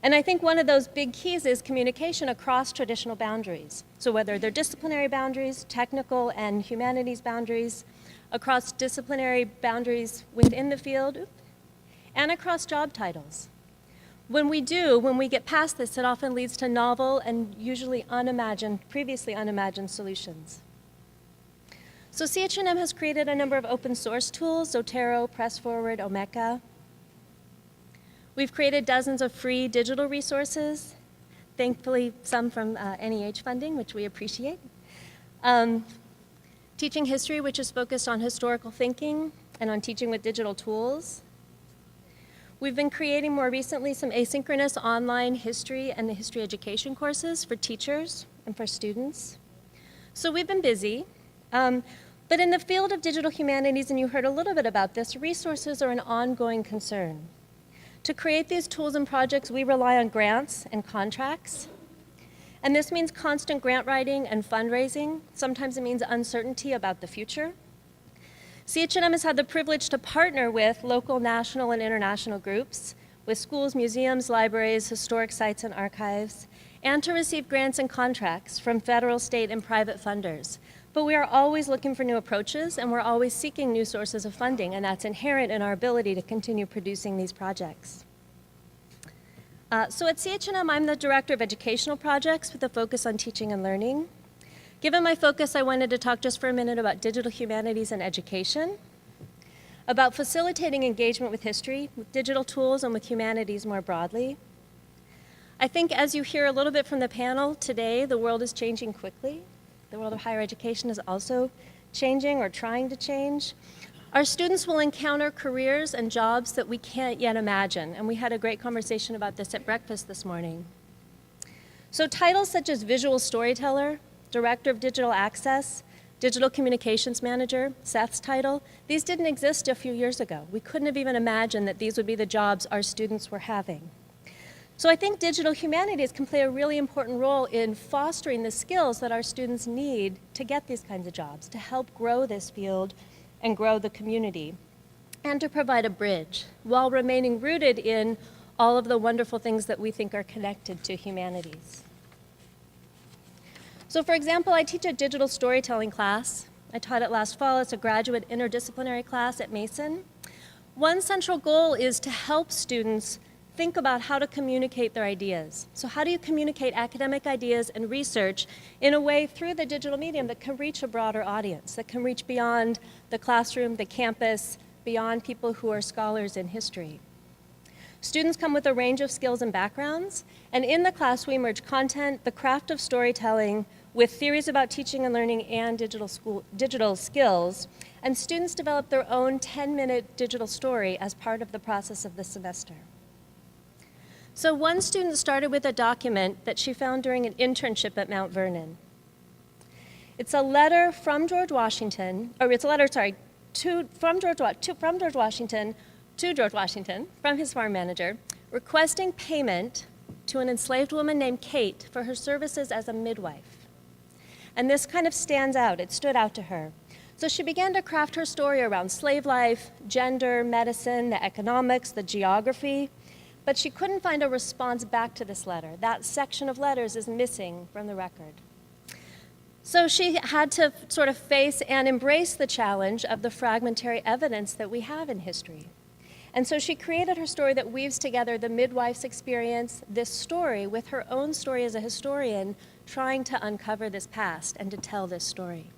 And I think one of those big keys is communication across traditional boundaries. So whether they're disciplinary boundaries, technical and humanities boundaries, across disciplinary boundaries within the field, and across job titles. When we get past this, it often leads to novel and usually previously unimagined solutions. So CH&M has created a number of open source tools, Zotero, PressForward, Omeka. We've created dozens of free digital resources, thankfully some from NEH funding, which we appreciate. Teaching history, which is focused on historical thinking and on teaching with digital tools. We've been creating more recently some asynchronous online history and history education courses for teachers and for students. So we've been busy, but in the field of digital humanities, and you heard a little bit about this, resources are an ongoing concern. To create these tools and projects, we rely on grants and contracts. And this means constant grant writing and fundraising. Sometimes it means uncertainty about the future. CH&M has had the privilege to partner with local, national, and international groups, with schools, museums, libraries, historic sites, and archives, and to receive grants and contracts from federal, state, and private funders. But we are always looking for new approaches, and we're always seeking new sources of funding, and that's inherent in our ability to continue producing these projects. So at CH&M, I'm the Director of Educational Projects with a focus on teaching and learning. Given my focus, I wanted to talk just for a minute about digital humanities and education, about facilitating engagement with history, with digital tools, and with humanities more broadly. I think as you hear a little bit from the panel today, the world is changing quickly. The world of higher education is also changing or trying to change. Our students will encounter careers and jobs that we can't yet imagine, and we had a great conversation about this at breakfast this morning. So titles such as visual storyteller, Director of Digital Access, Digital Communications Manager, Seth's title, these didn't exist a few years ago. We couldn't have even imagined that these would be the jobs our students were having. So I think digital humanities can play a really important role in fostering the skills that our students need to get these kinds of jobs, to help grow this field and grow the community, and to provide a bridge while remaining rooted in all of the wonderful things that we think are connected to humanities. So for example, I teach a digital storytelling class. I taught it last fall. It's a graduate interdisciplinary class at Mason. One central goal is to help students think about how to communicate their ideas. So how do you communicate academic ideas and research in a way through the digital medium that can reach a broader audience, that can reach beyond the classroom, the campus, beyond people who are scholars in history? Students come with a range of skills and backgrounds, and in the class we merge content, the craft of storytelling, with theories about teaching and learning and digital skills, and students develop their own 10-minute digital story as part of the process of the semester. So one student started with a document that she found during an internship at Mount Vernon. It's a letter from George Washington, or it's a letter, sorry, from George Washington to George Washington from his farm manager, requesting payment to an enslaved woman named Kate for her services as a midwife. And this kind of stands out. It stood out to her. So she began to craft her story around slave life, gender, medicine, the economics, the geography, but she couldn't find a response back to this letter. That section of letters is missing from the record. So she had to sort of face and embrace the challenge of the fragmentary evidence that we have in history. And so she created her story that weaves together the midwife's experience, this story, with her own story as a historian, trying to uncover this past and to tell this story.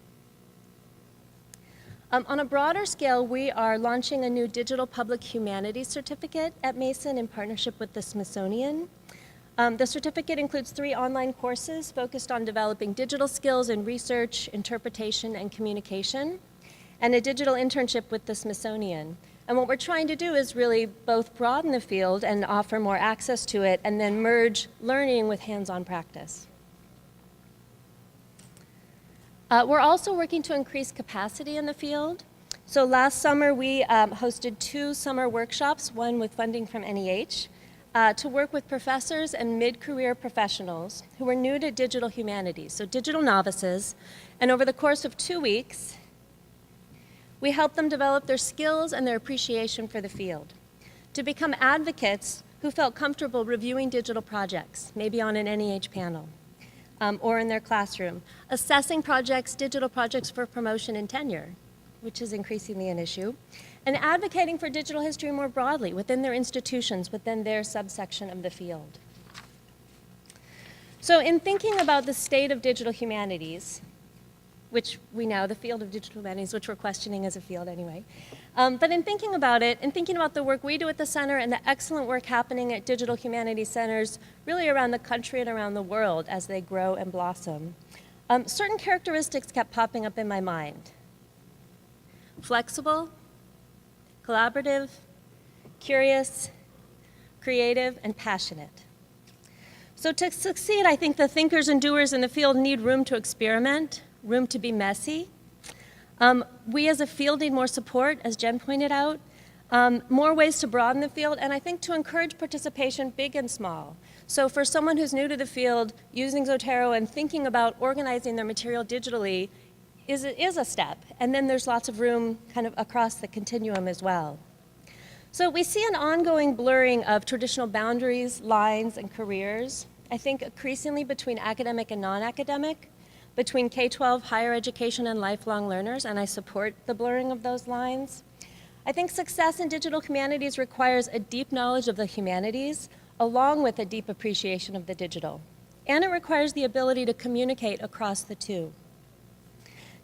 On a broader scale, we are launching a new digital public humanities certificate at Mason in partnership with the Smithsonian. The certificate includes 3 online courses focused on developing digital skills in research, interpretation, and communication, and a digital internship with the Smithsonian. And what we're trying to do is really both broaden the field and offer more access to it, and then merge learning with hands-on practice. We're also working to increase capacity in the field. So last summer, we hosted 2 summer workshops, one with funding from NEH, to work with professors and mid-career professionals who were new to digital humanities, so digital novices. And over the course of 2 weeks, we helped them develop their skills and their appreciation for the field, to become advocates who felt comfortable reviewing digital projects, maybe on an NEH panel, or in their classroom, assessing projects, digital projects for promotion and tenure, which is increasingly an issue, and advocating for digital history more broadly within their institutions, within their subsection of the field. So in thinking about the state of digital humanities, which we know, the field of digital humanities, which we're questioning as a field anyway, but in thinking about it, and thinking about the work we do at the center and the excellent work happening at digital humanities centers really around the country and around the world as they grow and blossom, certain characteristics kept popping up in my mind. Flexible, collaborative, curious, creative, and passionate. So to succeed, I think the thinkers and doers in the field need room to experiment, room to be messy. We as a field need more support, as Jen pointed out, more ways to broaden the field, and I think to encourage participation, big and small. So for someone who's new to the field, using Zotero and thinking about organizing their material digitally is a step. And then there's lots of room kind of across the continuum as well. So we see an ongoing blurring of traditional boundaries, lines, and careers, I think increasingly between academic and non-academic, between K-12, higher education, and lifelong learners, and I support the blurring of those lines. I think success in digital humanities requires a deep knowledge of the humanities, along with a deep appreciation of the digital. And it requires the ability to communicate across the two,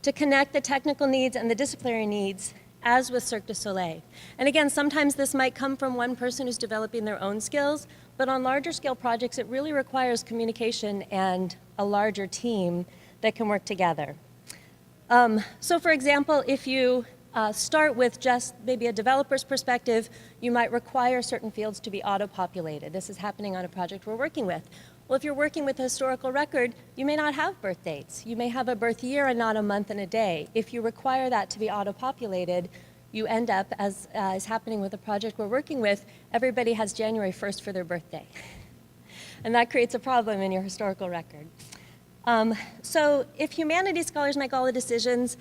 to connect the technical needs and the disciplinary needs, as with Cirque du Soleil. And again, sometimes this might come from one person who's developing their own skills, but on larger scale projects, it really requires communication and a larger team that can work together. So for example, if you start with just maybe a developer's perspective, you might require certain fields to be auto-populated. This is happening on a project we're working with. Well, if you're working with a historical record, you may not have birth dates. You may have a birth year and not a month and a day. If you require that to be auto-populated, you end up, as is happening with the project we're working with, everybody has January 1st for their birthday. And that creates a problem in your historical record. So if humanities scholars make all the decisions,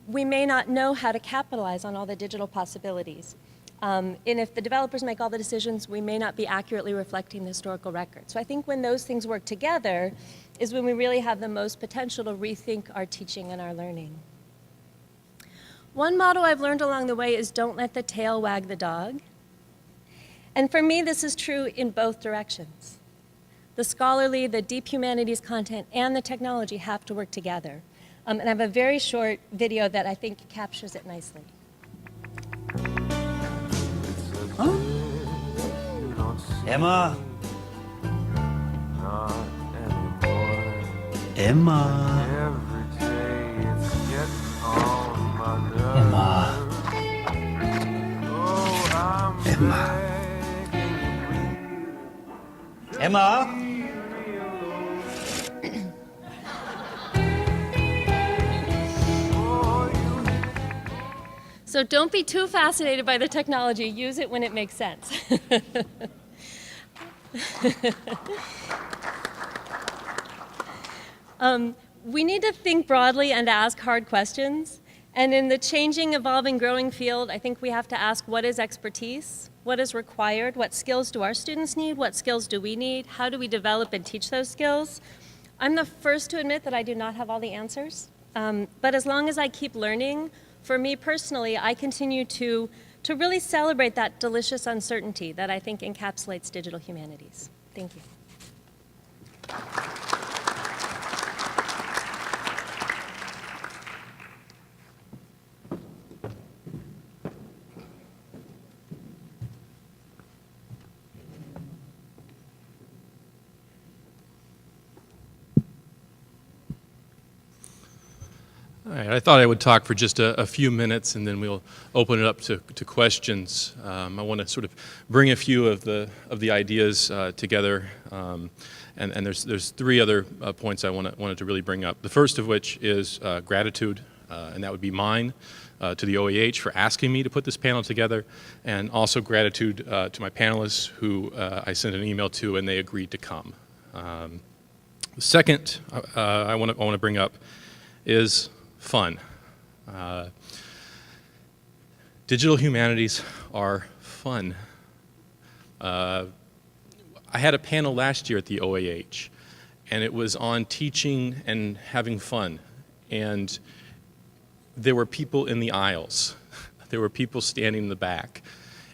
we may not know how to capitalize on all the digital possibilities. And if the developers make all the decisions, we may not be accurately reflecting the historical record. So I think when those things work together is when we really have the most potential to rethink our teaching and our learning. One motto I've learned along the way is don't let the tail wag the dog. And for me, this is true in both directions. The scholarly, the deep humanities content, and the technology have to work together. And I have a very short video that I think captures it nicely. Huh? Emma? Emma? Emma? Emma? Emma? So don't be too fascinated by the technology. Use it when it makes sense. We need to think broadly and ask hard questions. And in the changing, evolving, growing field, I think we have to ask, what is expertise? What is required? What skills do our students need? What skills do we need? How do we develop and teach those skills? I'm the first to admit that I do not have all the answers. But as long as I keep learning, for me personally, I continue to really celebrate that delicious uncertainty that I think encapsulates digital humanities. Thank you. All right, I thought I would talk for just a few minutes, and then we'll open it up to questions. I want to sort of bring a few of the ideas together, and there's three other points I wanted to really bring up. The first of which is gratitude, and that would be mine to the OEH for asking me to put this panel together, and also gratitude to my panelists who I sent an email to, and they agreed to come. The second I want to bring up is fun. Digital humanities are fun. I had a panel last year at the OAH, and it was on teaching and having fun. And there were people in the aisles. There were people standing in the back.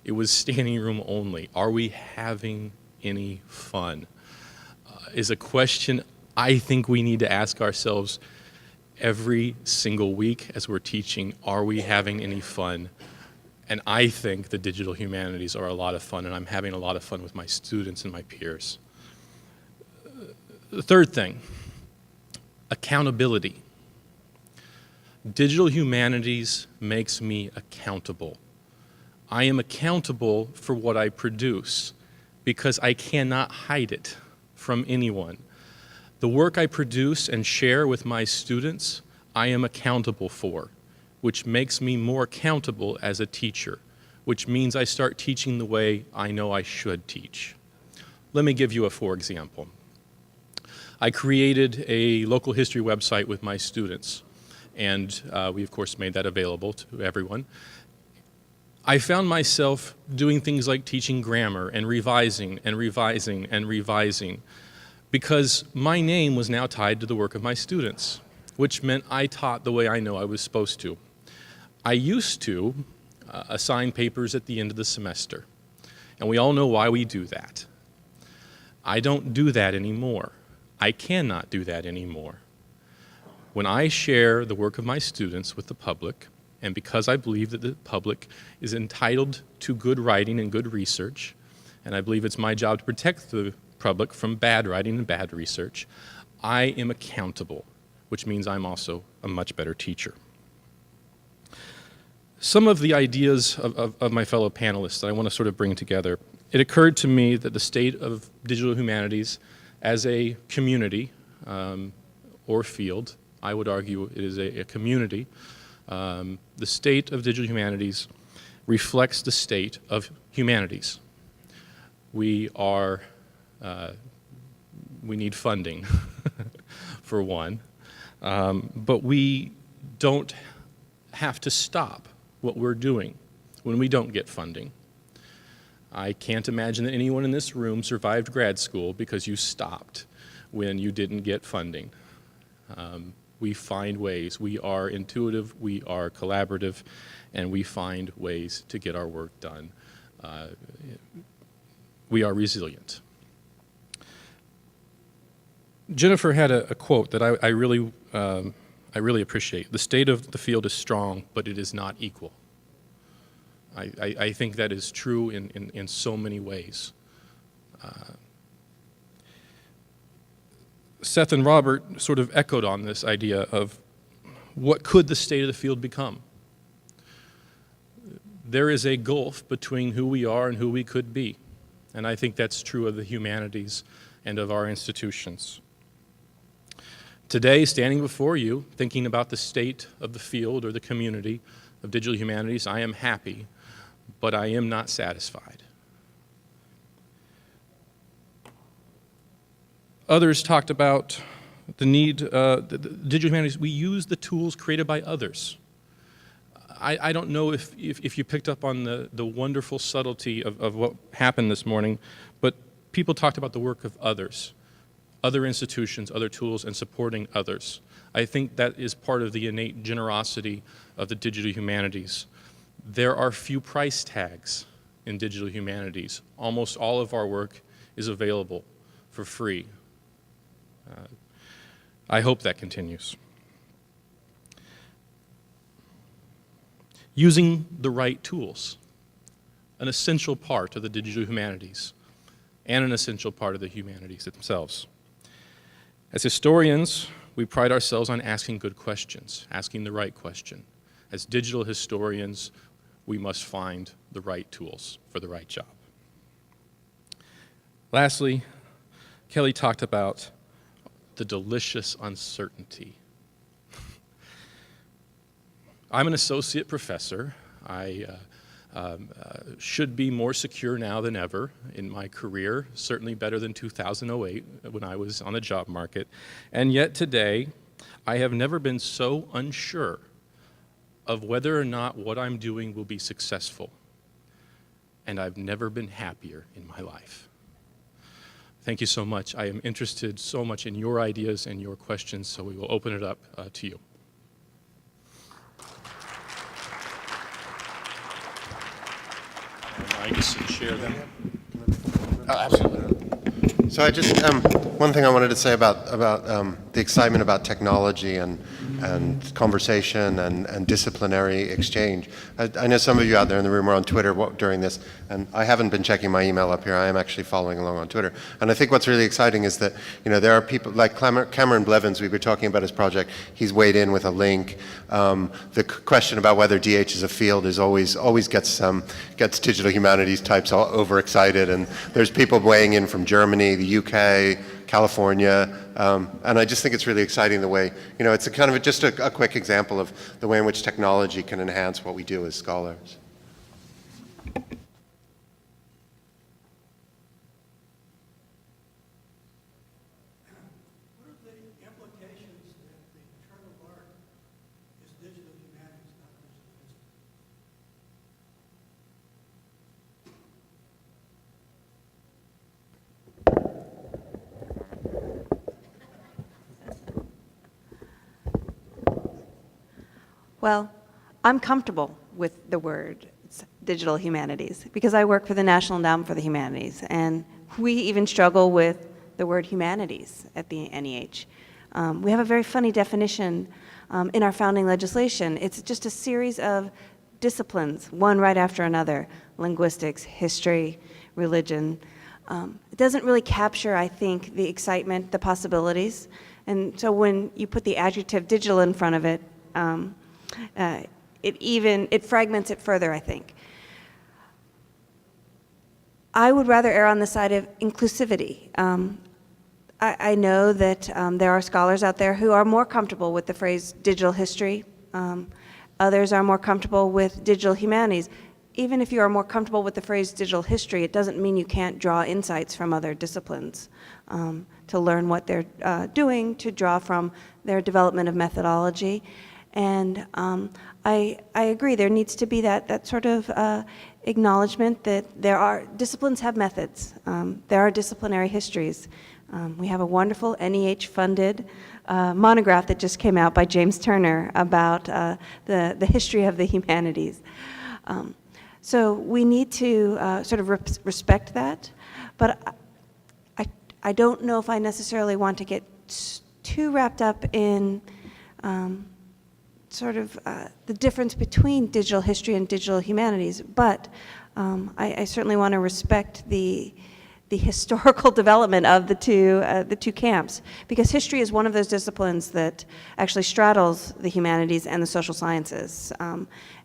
It was standing room only. Are we having any fun? Is a question I think we need to ask ourselves every single week as we're teaching. Are we having any fun? And I think the digital humanities are a lot of fun, and I'm having a lot of fun with my students and my peers. The third thing, accountability. Digital humanities makes me accountable. I am accountable for what I produce because I cannot hide it from anyone. The work I produce and share with my students, I am accountable for, which makes me more accountable as a teacher, which means I start teaching the way I know I should teach. Let me give you a for example. I created a local history website with my students, and we of course made that available to everyone. I found myself doing things like teaching grammar and revising and revising and revising, because my name was now tied to the work of my students, which meant I taught the way I know I was supposed to. I used to assign papers at the end of the semester, and we all know why we do that. I don't do that anymore. I cannot do that anymore. When I share the work of my students with the public, and because I believe that the public is entitled to good writing and good research, and I believe it's my job to protect the public from bad writing and bad research, I am accountable, which means I'm also a much better teacher. Some of the ideas of my fellow panelists that I want to sort of bring together. It occurred to me that the state of digital humanities as a community or field, I would argue it is a community, the state of digital humanities reflects the state of humanities. We need funding, for one, but we don't have to stop what we're doing when we don't get funding. I can't imagine that anyone in this room survived grad school because you stopped when you didn't get funding. We find ways. We are intuitive, we are collaborative, and we find ways to get our work done. We are resilient. Jennifer had a quote that I really appreciate. The state of the field is strong, but it is not equal. I think that is true in so many ways. Seth and Robert sort of echoed on this idea of what could the state of the field become. There is a gulf between who we are and who we could be, and I think that's true of the humanities and of our institutions. Today, standing before you, thinking about the state of the field or the community of digital humanities, I am happy, but I am not satisfied. Others talked about the need, the digital humanities, we use the tools created by others. I don't know if you picked up on the wonderful subtlety of what happened this morning, but people talked about the work of others. other institutions, other tools, and supporting others. I think that is part of the innate generosity of the digital humanities. There are few price tags in digital humanities. Almost all of our work is available for free. I hope that continues. Using the right tools, an essential part of the digital humanities and an essential part of the humanities themselves. As historians, we pride ourselves on asking good questions, asking the right question. As digital historians, we must find the right tools for the right job. Lastly, Kelly talked about the delicious uncertainty. I'm an associate professor. I should be more secure now than ever in my career, certainly better than 2008 when I was on the job market. And yet today, I have never been so unsure of whether or not what I'm doing will be successful. And I've never been happier in my life. Thank you so much. I am interested so much in your ideas and your questions, so we will open it up to you. Mics and share them. Oh, absolutely. So I just, one thing I wanted to say about the excitement about technology and conversation and disciplinary exchange. I know some of you out there in the room are on Twitter during this, and I haven't been checking my email up here. I am actually following along on Twitter. And I think what's really exciting is that, there are people like Cameron Blevins, we were talking about his project. He's weighed in with a link. The question about whether DH is a field is always gets digital humanities types all overexcited, and there's people weighing in from Germany, the UK, California, and I just think it's really exciting the way, it's a kind of just a quick example of the way in which technology can enhance what we do as scholars. What are the implications that the term of art is digital humanities, not digital history? Well, I'm comfortable with the word digital humanities because I work for the National Endowment for the Humanities, and we even struggle with the word humanities at the NEH. We have a very funny definition in our founding legislation. It's just a series of disciplines, one right after another: linguistics, history, religion. It doesn't really capture, I think, the excitement, the possibilities. And so when you put the adjective digital in front of it, it fragments it further, I think. I would rather err on the side of inclusivity. I know that there are scholars out there who are more comfortable with the phrase digital history. Others are more comfortable with digital humanities. Even if you are more comfortable with the phrase digital history, it doesn't mean you can't draw insights from other disciplines to learn what they're doing, to draw from their development of methodology. And I agree, there needs to be that sort of acknowledgement that disciplines have methods. There are disciplinary histories. We have a wonderful NEH-funded monograph that just came out by James Turner about the history of the humanities. So we need to sort of respect that, but I don't know if I necessarily want to get too wrapped up in sort of the difference between digital history and digital humanities, but I certainly want to respect the historical development of the two camps, because history is one of those disciplines that actually straddles the humanities and the social sciences.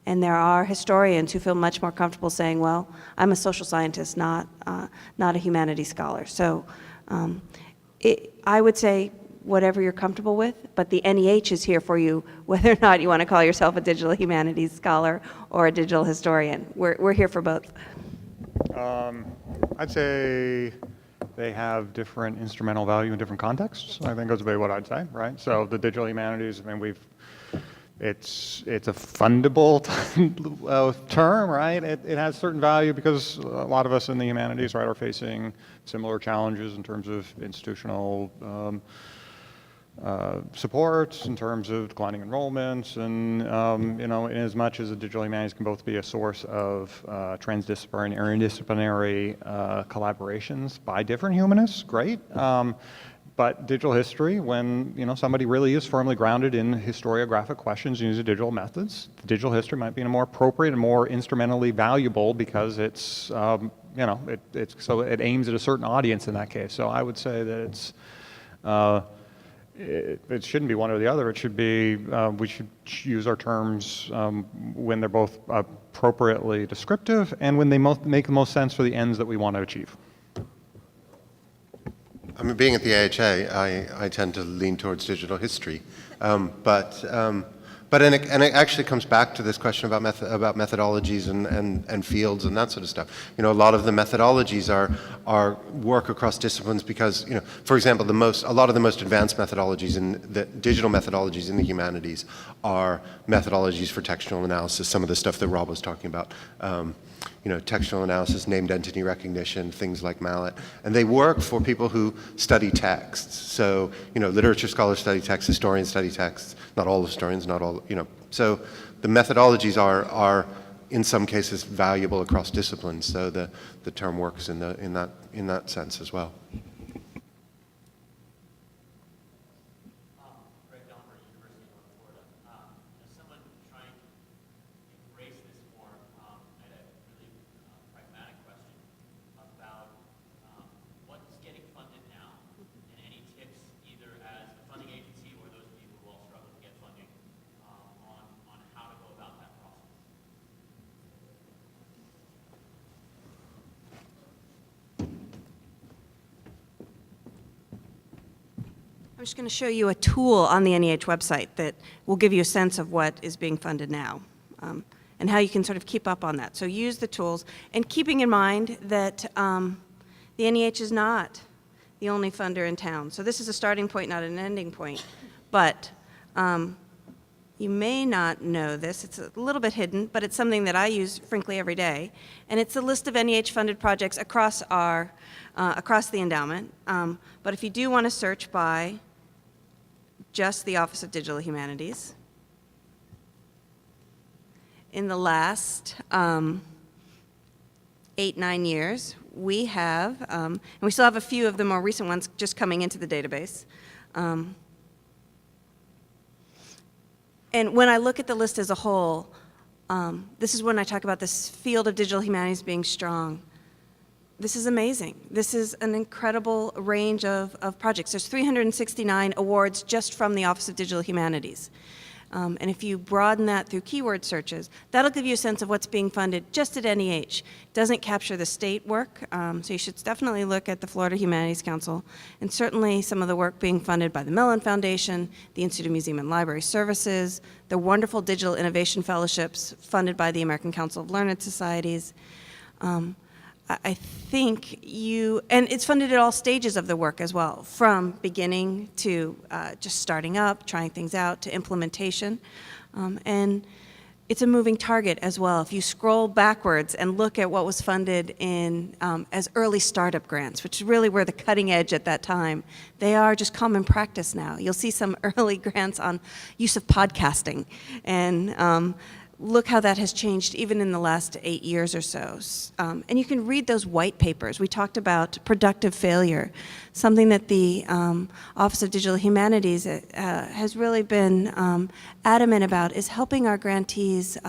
And there are historians who feel much more comfortable saying, well, I'm a social scientist, not a humanities scholar. So I would say whatever you're comfortable with, but the NEH is here for you, whether or not you want to call yourself a digital humanities scholar or a digital historian. We're here for both. I'd say they have different instrumental value in different contexts. I think that's really what I'd say, right? So the digital humanities, I mean, it's a fundable term, right? It has certain value because a lot of us in the humanities, right, are facing similar challenges in terms of institutional supports, in terms of declining enrollments, and in as much as the digital humanities can both be a source of transdisciplinary, interdisciplinary collaborations by different humanists, great. But digital history, when somebody really is firmly grounded in historiographic questions using digital methods, digital history might be more appropriate and more instrumentally valuable because it's so it aims at a certain audience in that case. So I would say that it shouldn't be one or the other. It should be we should use our terms when they're both appropriately descriptive and when they make the most sense for the ends that we want to achieve. I mean, being at the AHA, I tend to lean towards digital history, but it actually comes back to this question about methodologies and fields and that sort of stuff. A lot of the methodologies are work across disciplines because, for example, a lot of the most advanced methodologies in the digital methodologies in the humanities are methodologies for textual analysis. Some of the stuff that Rob was talking about. Textual analysis, named entity recognition, things like Mallet. And they work for people who study texts. So, literature scholars study texts, historians study texts, not all historians, not all, So the methodologies are in some cases valuable across disciplines. So the term works in that sense as well. I'm just going to show you a tool on the NEH website that will give you a sense of what is being funded now and how you can sort of keep up on that. So use the tools, and keeping in mind that the NEH is not the only funder in town. So this is a starting point, not an ending point. But you may not know this. It's a little bit hidden, but it's something that I use, frankly, every day. And it's a list of NEH-funded projects across the endowment. But if you do want to search by just the Office of Digital Humanities, in the last 8-9 years, we have, and we still have a few of the more recent ones just coming into the database. And when I look at the list as a whole, this is when I talk about this field of digital humanities being strong. This is amazing. This is an incredible range of projects. There's 369 awards just from the Office of Digital Humanities. And if you broaden that through keyword searches, that'll give you a sense of what's being funded just at NEH. Doesn't capture the state work, so you should definitely look at the Florida Humanities Council, and certainly some of the work being funded by the Mellon Foundation, the Institute of Museum and Library Services, the wonderful digital innovation fellowships funded by the American Council of Learned Societies. I think and it's funded at all stages of the work as well, from beginning to just starting up, trying things out, to implementation. And it's a moving target as well. If you scroll backwards and look at what was funded in as early startup grants, which really were the cutting edge at that time, they are just common practice now. You'll see some early grants on use of podcasting, and look how that has changed even in the last 8 years or so. And you can read those white papers. We talked about productive failure, something that the Office of Digital Humanities has really been adamant about, is helping our grantees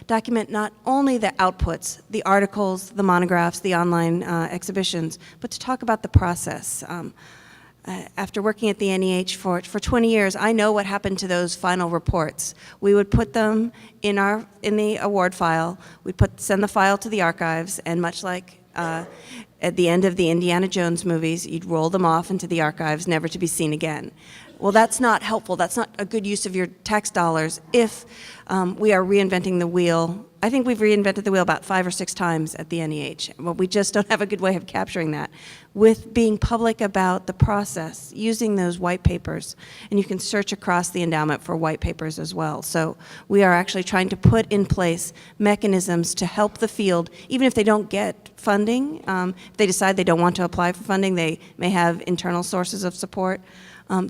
document not only the outputs, the articles, the monographs, the online exhibitions, but to talk about the process. After working at the NEH for 20 years, I know what happened to those final reports. We would put them in the award file. We'd send the file to the archives, and much like at the end of the Indiana Jones movies, you'd roll them off into the archives, never to be seen again. Well, that's not helpful. That's not a good use of your tax dollars if we are reinventing the wheel I think we've reinvented the wheel about 5 or 6 times at the NEH. Well, we just don't have a good way of capturing that. With being public about the process, using those white papers, and you can search across the endowment for white papers as well. So we are actually trying to put in place mechanisms to help the field, even if they don't get funding. If they decide they don't want to apply for funding, they may have internal sources of support.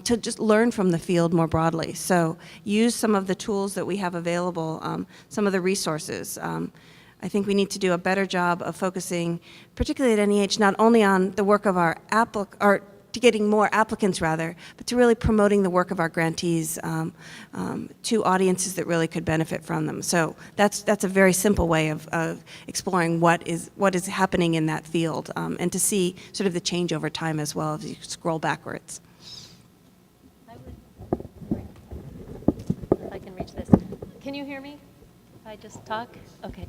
To just learn from the field more broadly. So use some of the tools that we have available, some of the resources. I think we need to do a better job of focusing, particularly at NEH, not only on the work of our to getting more applicants rather, but to really promoting the work of our grantees to audiences that really could benefit from them. So that's a very simple way of exploring what is happening in that field, and to see sort of the change over time as well as you scroll backwards. If I can reach this. Can you hear me? If I just talk? Okay.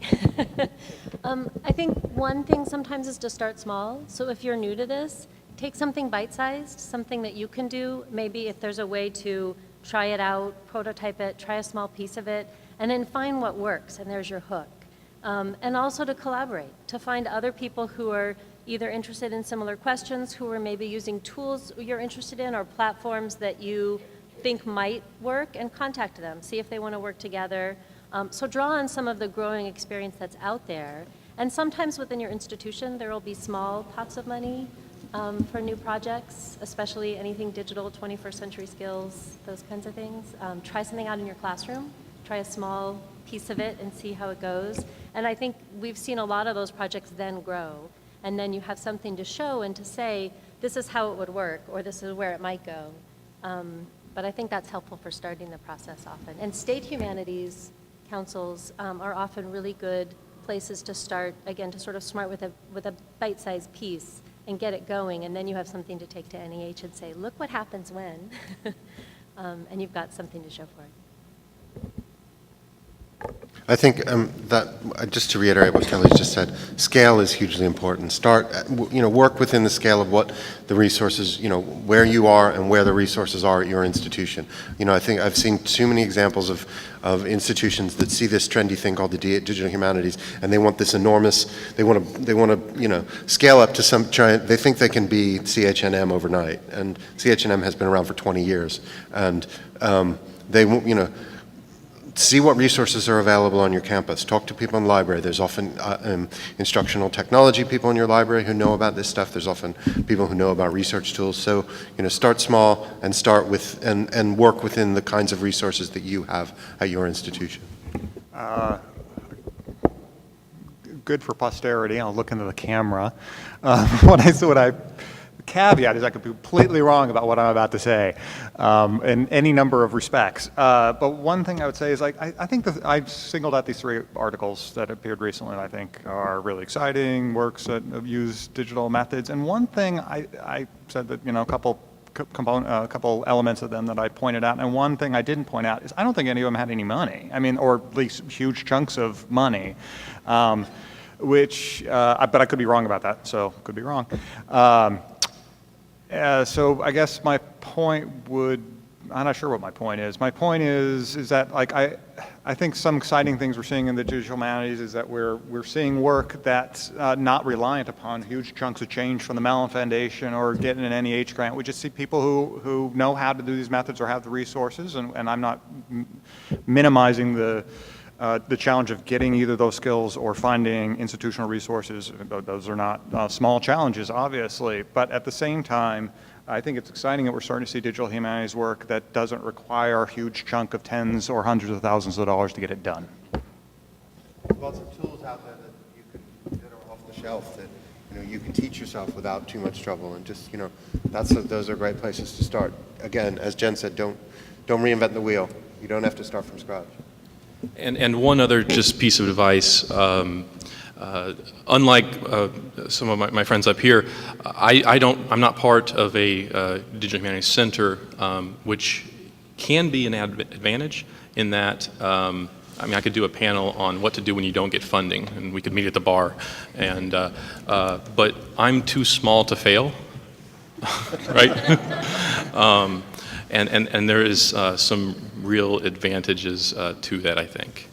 I think one thing sometimes is to start small. So if you're new to this, take something bite-sized, something that you can do. Maybe if there's a way to try it out, prototype it, try a small piece of it, and then find what works, and there's your hook. And also to collaborate, to find other people who are either interested in similar questions, who are maybe using tools you're interested in or platforms that you think might work, and contact them, see if they want to work together. So draw on some of the growing experience that's out there. And sometimes within your institution, there will be small pots of money for new projects, especially anything digital, 21st century skills, those kinds of things. Try something out in your classroom. Try a small piece of it and see how it goes. And I think we've seen a lot of those projects then grow. And then you have something to show and to say, this is how it would work, or this is where it might go. But I think that's helpful for starting the process often. And state humanities councils are often really good places to start, again, to sort of smart with a bite-sized piece and get it going, and then you have something to take to NEH and say, look what happens when, and you've got something to show for it. I think that, just to reiterate what Kelly's just said, scale is hugely important. Start, work within the scale of what the resources, where you are and where the resources are at your institution. I think I've seen too many examples of institutions that see this trendy thing called the digital humanities, and they want this enormous, they want to, scale up to they think they can be CHNM overnight, and CHNM has been around for 20 years, and they, see what resources are available on your campus. Talk to people in the library. There's often instructional technology people in your library who know about this stuff. There's often people who know about research tools. So, start small and start with and work within the kinds of resources that you have at your institution. Good for posterity. I'll look into the camera. What I caveat is I could be completely wrong about what I'm about to say in any number of respects. But one thing I would say is, I think I've singled out these 3 articles that appeared recently that I think are really exciting, works that use digital methods. And one thing I said that, a couple elements of them that I pointed out, and one thing I didn't point out is I don't think any of them had any money. Or at least huge chunks of money. But I could be wrong about that, so could be wrong. So I guess my point I'm not sure what my point is. My point is that I think some exciting things we're seeing in the digital humanities is that we're seeing work that's not reliant upon huge chunks of change from the Mellon Foundation or getting an NEH grant. We just see people who know how to do these methods or have the resources, and I'm not minimizing the challenge of getting either those skills or finding institutional resources. Those are not small challenges, obviously, but at the same time, I think it's exciting that we're starting to see digital humanities work that doesn't require a huge chunk of tens or hundreds of thousands of dollars to get it done. Lots of tools out there that are off the shelf that you can teach yourself without too much trouble, and just those are great places to start. Again, as Jen said, don't reinvent the wheel. You don't have to start from scratch. And one other just piece of advice, unlike some of my friends up here, I'm not part of a digital humanities center, which can be an advantage in that, I could do a panel on what to do when you don't get funding, and we could meet at the bar, but I'm too small to fail, right? And there is some real advantages to that, I think.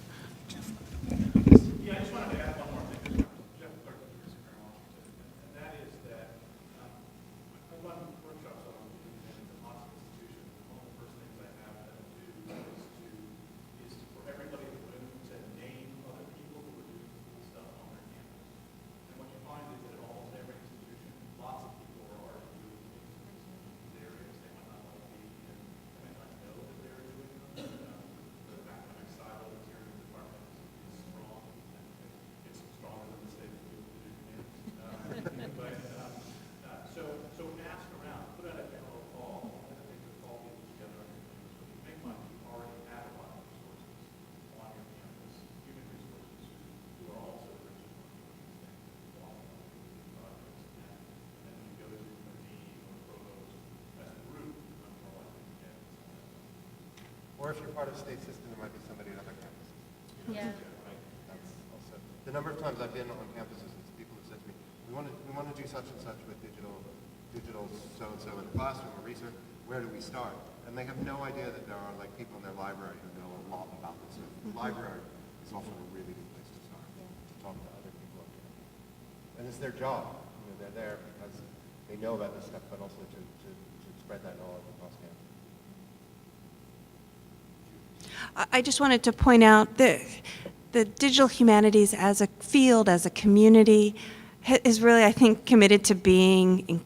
Or if you're part of a state system, there might be somebody at other campuses. Yeah. Right? That's also the number of times I've been on campuses and people have said to me, we want to do such and such with digital so-and-so in the classroom or research. Where do we start? And they have no idea that there are like people in their library who know a lot about this. So the library is often a really good place to start, to talk to other people on campus. And it's their job. They're there because they know about this stuff, but also to spread that knowledge across campus. I just wanted to point out that the digital humanities as a field, as a community, is really, I think, committed to being,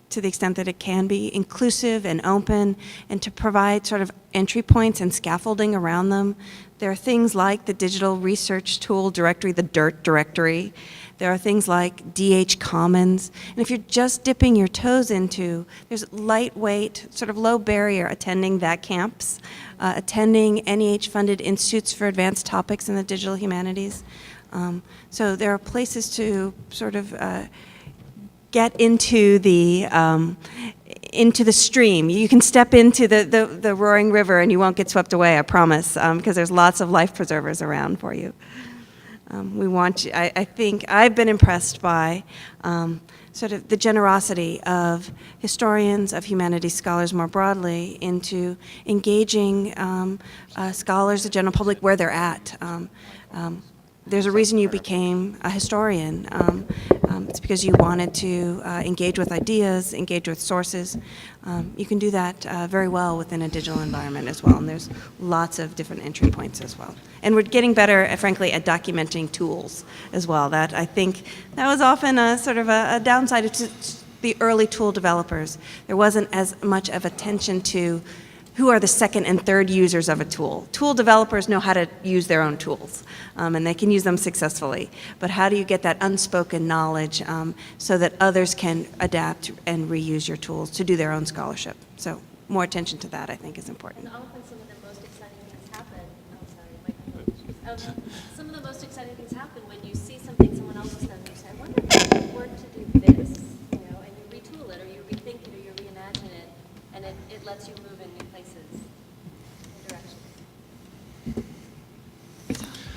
to the extent that it can be, inclusive and open, and to provide sort of entry points and scaffolding around them. There are things like the Digital Research Tool Directory, the DIRT directory. There are things like DH Commons. And if you're just dipping your toes into, there's lightweight, sort of low barrier attending that camps, attending NEH-funded institutes for advanced topics in the digital humanities. So there are places to sort of get into the stream. You can step into the roaring river and you won't get swept away, I promise, because there's lots of life preservers around for you. I think I've been impressed by sort of the generosity of historians, of humanities scholars more broadly, into engaging scholars, the general public, where they're at. There's a reason you became a historian. It's because you wanted to engage with ideas, engage with sources. You can do that very well within a digital environment as well, and there's lots of different entry points as well. And we're getting better, frankly, at documenting tools as well. That, I think, that was often a sort of a downside to the early tool developers. There wasn't as much of attention to who are the second and third users of a tool. Tool developers know how to use their own tools, and they can use them successfully. But how do you get that unspoken knowledge so that others can adapt and reuse your tools to do their own scholarship? So more attention to that, I think, is important. And often some of the most exciting things happen. Some of the most exciting things happen when you see something someone else has done and you say, I wonder if it would work to do this, and you retool it, or you rethink it, or you reimagine it, and it lets you move in new places and directions.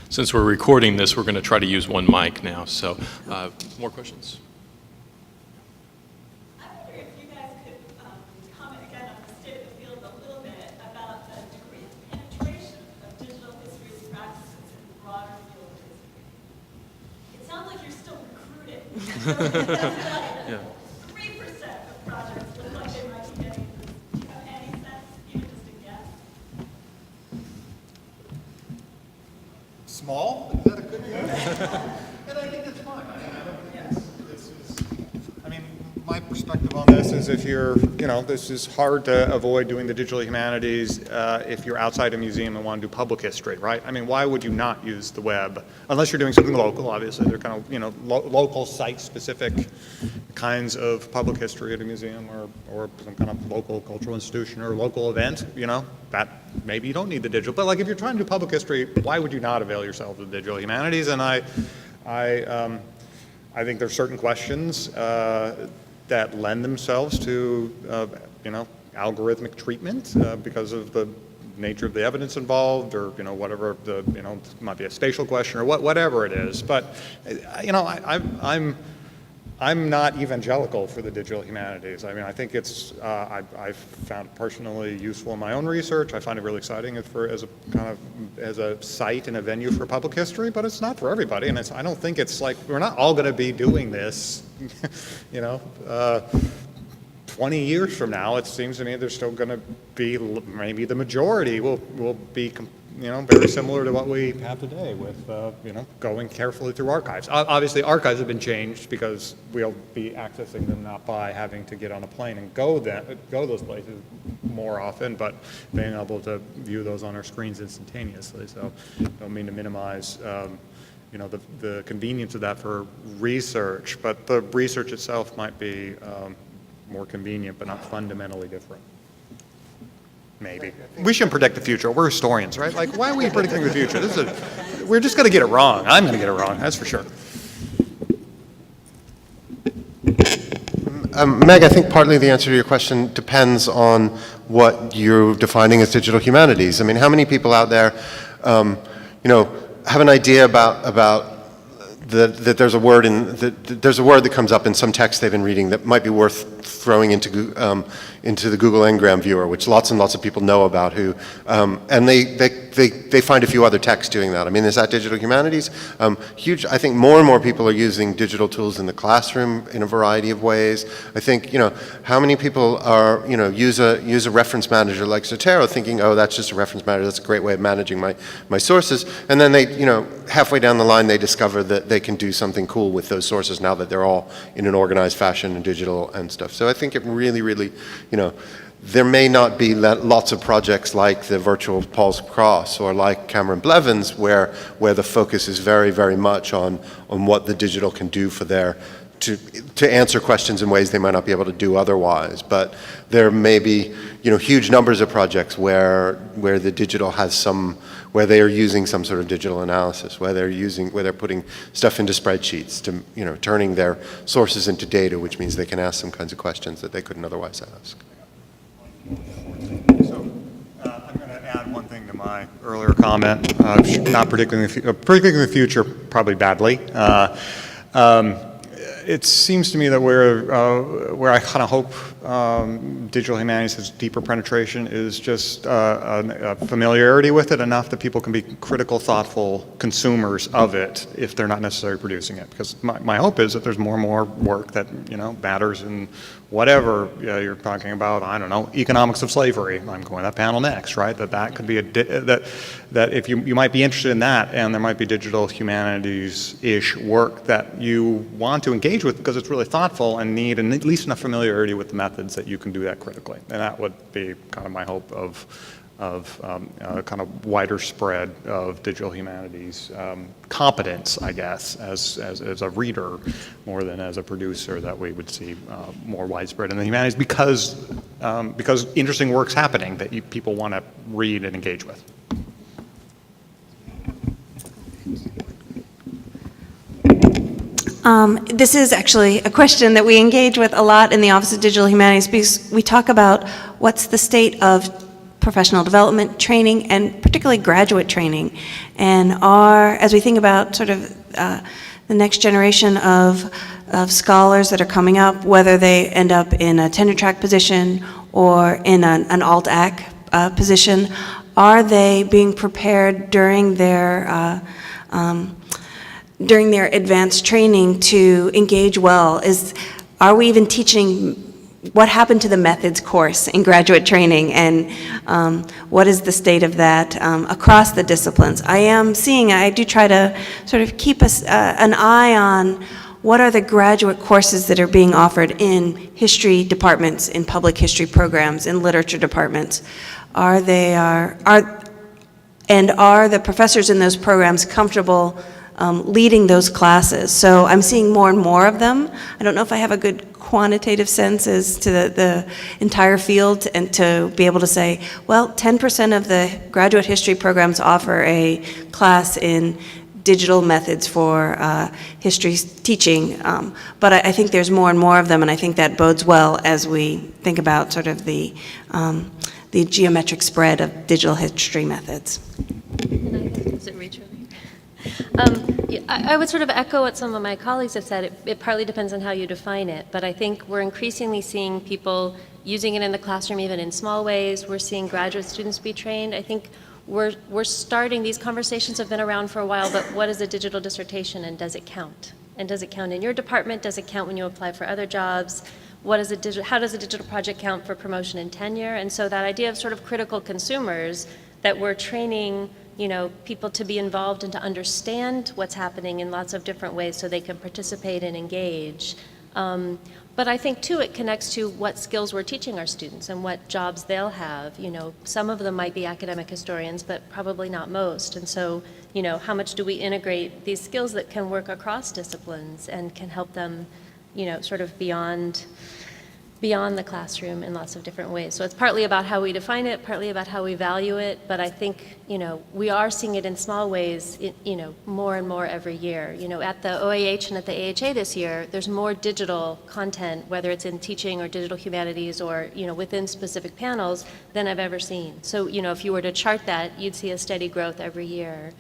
Since we're recording this, we're going to try to use one mic now. So, more questions? I wonder if you guys could comment again on the state of the field a little bit about the degree of penetration of digital history practices in the broader field of history. It sounds like you're still recruiting. Yeah. 3% of projects look like they might be getting this. Do you have any sense, even just a guess? Small? Is that a good guess? And I think it's fine. I mean, my perspective on this is if you're, this is hard to avoid doing the digital humanities if you're outside a museum and want to do public history, right? I mean, why would you not use the web? Unless you're doing something local, obviously. They're kind of, local site-specific kinds of public history at a museum or some kind of local cultural institution or local event, that maybe you don't need the digital. But like if you're trying to do public history, why would you not avail yourself of the digital humanities? And I think there's certain questions that lend themselves to, algorithmic treatment because of the nature of the evidence involved, or whatever it might be a spatial question or whatever it is. But I'm not evangelical for the digital humanities. I mean, I think it's I've found it personally useful in my own research. I find it really exciting as a site and a venue for public history, but it's not for everybody. And I don't think it's like we're not all going to be doing this. 20 years from now, it seems to me there's still going to be maybe the majority will be very similar to what we have today with, going carefully through archives. Obviously, archives have been changed because we'll be accessing them not by having to get on a plane and go those places more often, but being able to view those on our screens instantaneously. So, don't mean to minimize, the convenience of that for research, but the research itself might be more convenient, but not fundamentally different. Maybe. We shouldn't predict the future. We're historians, right? Like, why are we predicting the future? We're just going to get it wrong. I'm going to get it wrong, that's for sure. Meg, I think partly the answer to your question depends on what you're defining as digital humanities. I mean, how many people out there, have an idea about that there's a word there's a word that comes up in some text they've been reading that might be worth throwing into the Google Ngram viewer, which lots and lots of people know about, and they find a few other texts doing that. I mean, is that digital humanities? Huge. I think more and more people are using digital tools in the classroom in a variety of ways. I think, how many people are, use a reference manager like Zotero, thinking, oh, that's just a reference manager, that's a great way of managing my sources, and then they, halfway down the line they discover that they can do something cool with those sources now that they're all in an organized fashion and digital and stuff. So I think it really, really, there may not be lots of projects like the virtual Paul's Cross or like Cameron Blevins where the focus is very, very much on what the digital can do for to answer questions in ways they might not be able to do otherwise. But there may be, huge numbers of projects where the digital has where they are using some sort of digital analysis, where they're putting stuff into spreadsheets, to turning their sources into data, which means they can ask some kinds of questions that they couldn't otherwise ask. So I'm going to add one thing to my earlier comment, not predicting the future, probably badly. It seems to me that where I kind of hope digital humanities has deeper penetration is just a familiarity with it enough that people can be critical, thoughtful consumers of it if they're not necessarily producing it. Because my hope is that there's more and more work that matters in whatever you're talking about. I don't know, economics of slavery. I'm going to that panel next, right? That could be that if you might be interested in that, and there might be digital humanities-ish work that you want to engage with because it's really thoughtful and need at least enough familiarity with the methods that you can do that critically. And that would be kind of my hope of kind of wider spread of digital humanities competence, I guess, as a reader more than as a producer, that we would see more widespread in the humanities because interesting work's happening that people want to read and engage with. This is actually a question that we engage with a lot in the Office of Digital Humanities because we talk about what's the state of professional development training and particularly graduate training. And as we think about sort of the next generation of scholars that are coming up, whether they end up in a tenure track position or in an alt-ac position, are they being prepared during their advanced training to engage well? Are we even teaching what happened to the methods course in graduate training, and what is the state of that across the disciplines? I do try to sort of keep an eye on what are the graduate courses that are being offered in history departments, in public history programs, in literature departments. Are the professors in those programs comfortable leading those classes? So I'm seeing more and more of them. I don't know if I have a good quantitative sense as to the entire field and to be able to say, well, 10% of the graduate history programs offer a class in digital methods for history teaching. But I think there's more and more of them, and I think that bodes well as we think about sort of the geometric spread of digital history methods. Is it reach? I would sort of echo what some of my colleagues have said. It partly depends on how you define it, but I think we're increasingly seeing people using it in the classroom, even in small ways. We're seeing graduate students be trained. I think we're starting, these conversations have been around for a while, but what is a digital dissertation and does it count? And does it count in your department? Does it count when you apply for other jobs? How does a digital project count for promotion and tenure? And so that idea of sort of critical consumers, that we're training people to be involved and to understand what's happening in lots of different ways so they can participate and engage. But I think, too, it connects to what skills we're teaching our students and what jobs they'll have. Some of them might be academic historians, but probably not most. And so, how much do we integrate these skills that can work across disciplines and can help them, sort of beyond beyond the classroom in lots of different ways. So it's partly about how we define it, partly about how we value it, but I think, we are seeing it in small ways, more and more every year. At the OAH and at the AHA this year, there's more digital content, whether it's in teaching or digital humanities or, within specific panels than I've ever seen. So, if you were to chart that, you'd see a steady growth every year.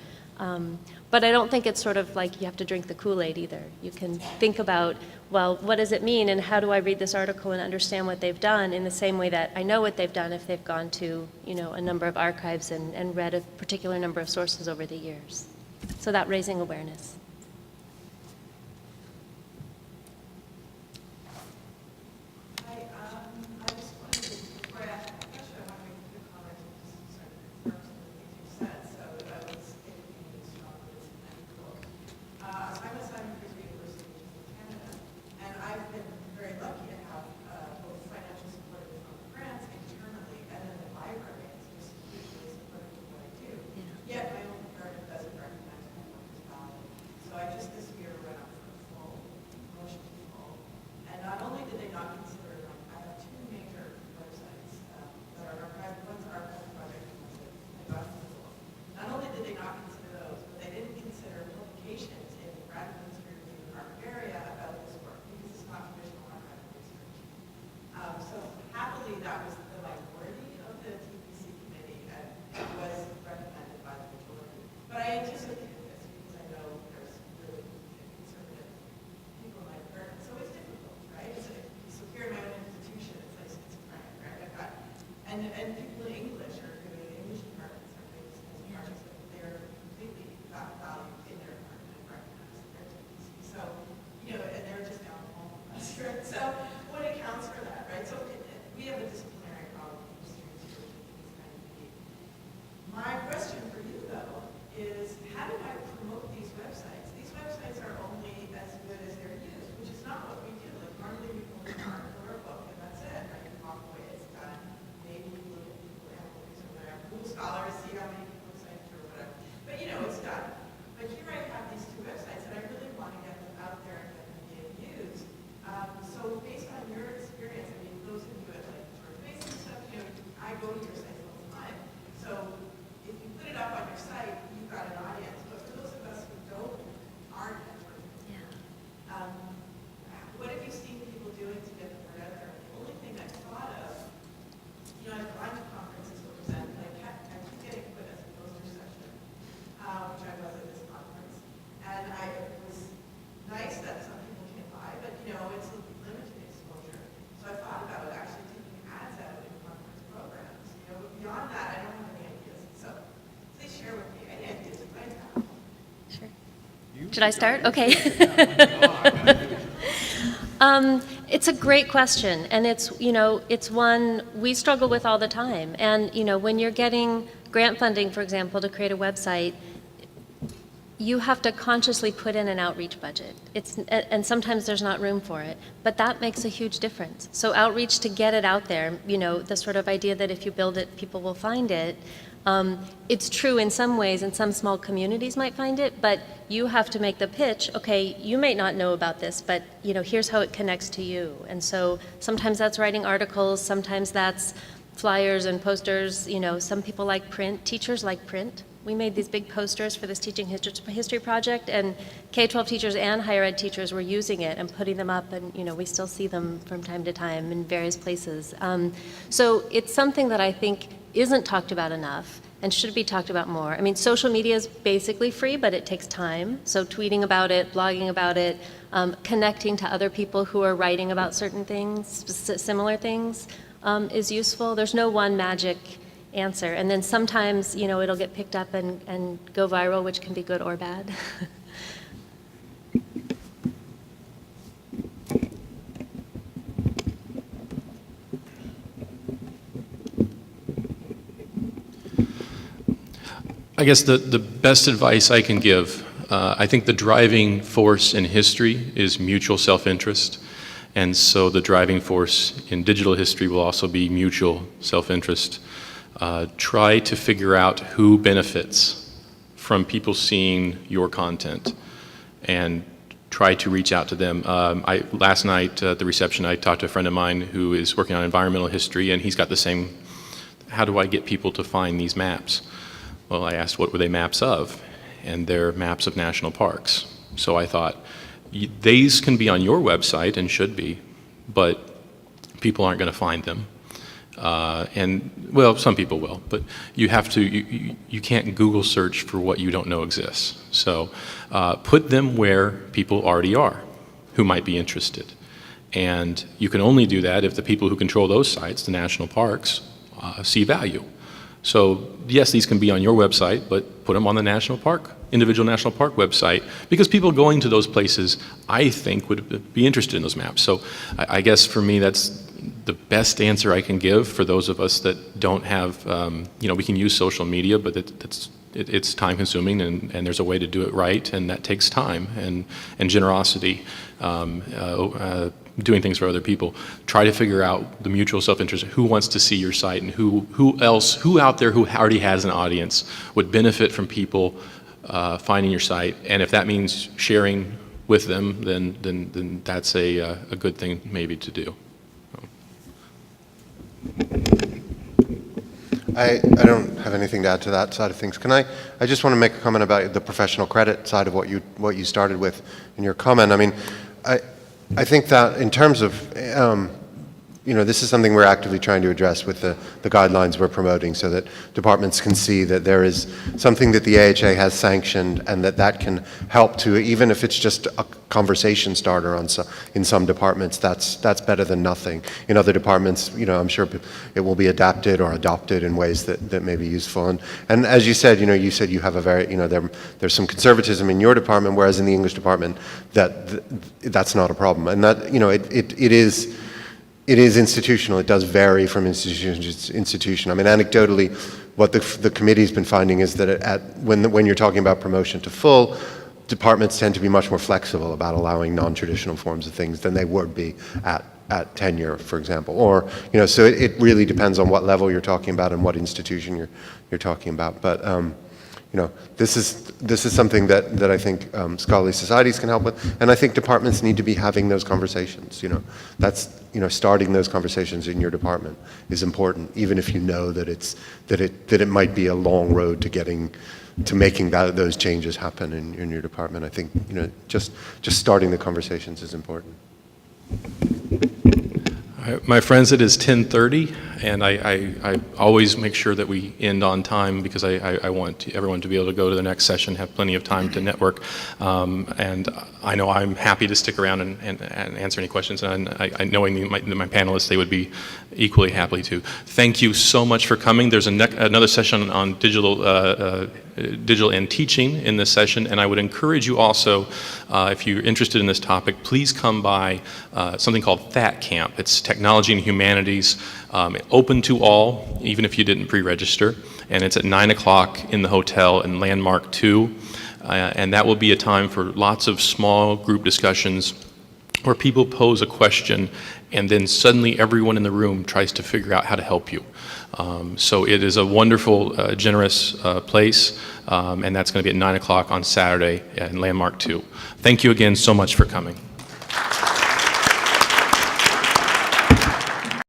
But I don't think it's sort of like you have to drink the Kool-Aid either. You can think about, well, what does it mean and how do I read this article and understand what they've done in the same way that I know what they've done if they've gone to, a number of archives and read a particular number of sources over the years. So that raising awareness. I just wanted to, before I ask my question, I want to make a few comments and just sort of confirm some of the things you said. So I was thinking strongly and cool. I'm a Simon Fraser University, which is in Canada, and I've been very lucky to have both financial support from grants internally and then the library is just hugely supportive of what I do. Yet my own department doesn't recognize my work as valid. So I just this year went up for a full promotion to full. And not only did they not consider, I have two major websites that are archived. One's an archive project and one's a document. Not only did they not consider those, but they didn't consider publications in the graduate student review archive area about this work because it's not traditional archival research. So happily that was the minority of the TPC committee and it was recommended by the majority. But I anticipated this because I know there's really conservative people in my department. So it's difficult, right? So here in my own institution, it's like schizophrenic, right? I've got, and people in English are doing English departments are doing this departments that they're completely not valued in their department and recognized in their TPC. So, and they're just down the hall from us, right? So what accounts for that, right? So we have a disciplinary problem with students who are taking this kind of behavior. My question for you, though, is how do I promote these websites? These websites are only as good as they're used, which is not what we do. Like normally we pull an article or a book and that's it, right? You walk away, it's done. Maybe you look at people analytics or whatever, Google Scholars, see how many people signed through or whatever. But it's done. But here I have these two websites and I really want to get them out there and get them being used. So based on your experience, I mean, those of you at like George Mason and stuff, I go to your sites all the time. So if you put it up on your site, you've got an audience. But for those of us who aren't at George Mason, what have you seen people doing to get the word out there? The only thing I thought of, I've gone to conferences to present, and I keep getting put as a poster session, which I was at this conference. And it was nice that some people came by, but it's a limited exposure. So I thought about actually taking ads out in conference programs. But beyond that, I don't have any ideas. So please share with me any ideas you might have. Sure. Should I start? Okay. It's a great question, and it's one we struggle with all the time. And when you're getting grant funding, for example, to create a website, you have to consciously put in an outreach budget. And sometimes there's not room for it, but that makes a huge difference. So outreach to get it out there, the sort of idea that if you build it, people will find it. It's true in some ways, and some small communities might find it, but you have to make the pitch, okay, you may not know about this, but here's how it connects to you. And so sometimes that's writing articles, sometimes that's flyers and posters. Some people like print, teachers like print. We made these big posters for this teaching history project, and K-12 teachers and higher ed teachers were using it and putting them up, and we still see them from time to time in various places. So it's something that I think isn't talked about enough and should be talked about more. I mean, social media is basically free, but it takes time. So tweeting about it, blogging about it, connecting to other people who are writing about certain things, similar things, is useful. There's no one magic answer. And then sometimes, it'll get picked up and go viral, which can be good or bad. I guess the best advice I can give, I think the driving force in history is mutual self-interest. And so the driving force in digital history will also be mutual self-interest. Try to figure out who benefits from people seeing your content and try to reach out to them. Last night at the reception, I talked to a friend of mine who is working on environmental history, and he's got the same, how do I get people to find these maps? Well, I asked what were they maps of, and they're maps of national parks. So I thought, these can be on your website and should be, but people aren't going to find them. And well, some people will, but you have to, you can't Google search for what you don't know exists. So put them where people already are who might be interested. And you can only do that if the people who control those sites, the national parks, see value. So yes, these can be on your website, but put them on the individual national park website, because people going to those places, I think, would be interested in those maps. So I guess for me, that's the best answer I can give for those of us that don't have, we can use social media, but it's time consuming, and there's a way to do it right, and that takes time and generosity, doing things for other people. Try to figure out the mutual self-interest, who wants to see your site, and who out there who already has an audience would benefit from people finding your site. And if that means sharing with them, then that's a good thing maybe to do. I don't have anything to add to that side of things. I just want to make a comment about the professional credit side of what you started with in your comment. I mean, I think that in terms of, this is something we're actively trying to address with the guidelines we're promoting, so that departments can see that there is something that the AHA has sanctioned, and that can help to, even if it's just a conversation starter in some departments, that's better than nothing. In other departments, I'm sure it will be adapted or adopted in ways that may be useful. And as you said, you have a very, there's some conservatism in your department, whereas in the English department, that's not a problem. And that, it is institutional. It does vary from institution to institution. I mean, anecdotally, what the committee's been finding is that when you're talking about promotion to full, departments tend to be much more flexible about allowing non-traditional forms of things than they would be at tenure, for example. Or, so it really depends on what level you're talking about and what institution you're talking about. But this is something that I think scholarly societies can help with, and I think departments need to be having those conversations. That's starting those conversations in your department is important, even if you know that it might be a long road to making those changes happen in your department. I think just starting the conversations is important. My friends, it is 10:30, and I always make sure that we end on time, because I want everyone to be able to go to the next session, have plenty of time to network. And I know I'm happy to stick around and answer any questions, and knowing my panelists, they would be equally happy to. Thank you so much for coming. There's another session on digital and teaching in this session, and I would encourage you also, if you're interested in this topic, please come by something called THAT Camp. It's Technology and Humanities, open to all, even if you didn't pre-register, and it's at 9 o'clock in the hotel in Landmark 2, and that will be a time for lots of small group discussions where people pose a question, and then suddenly everyone in the room tries to figure out how to help you. So it is a wonderful, generous place, and that's going to be at 9 o'clock on Saturday in Landmark 2. Thank you again so much for coming.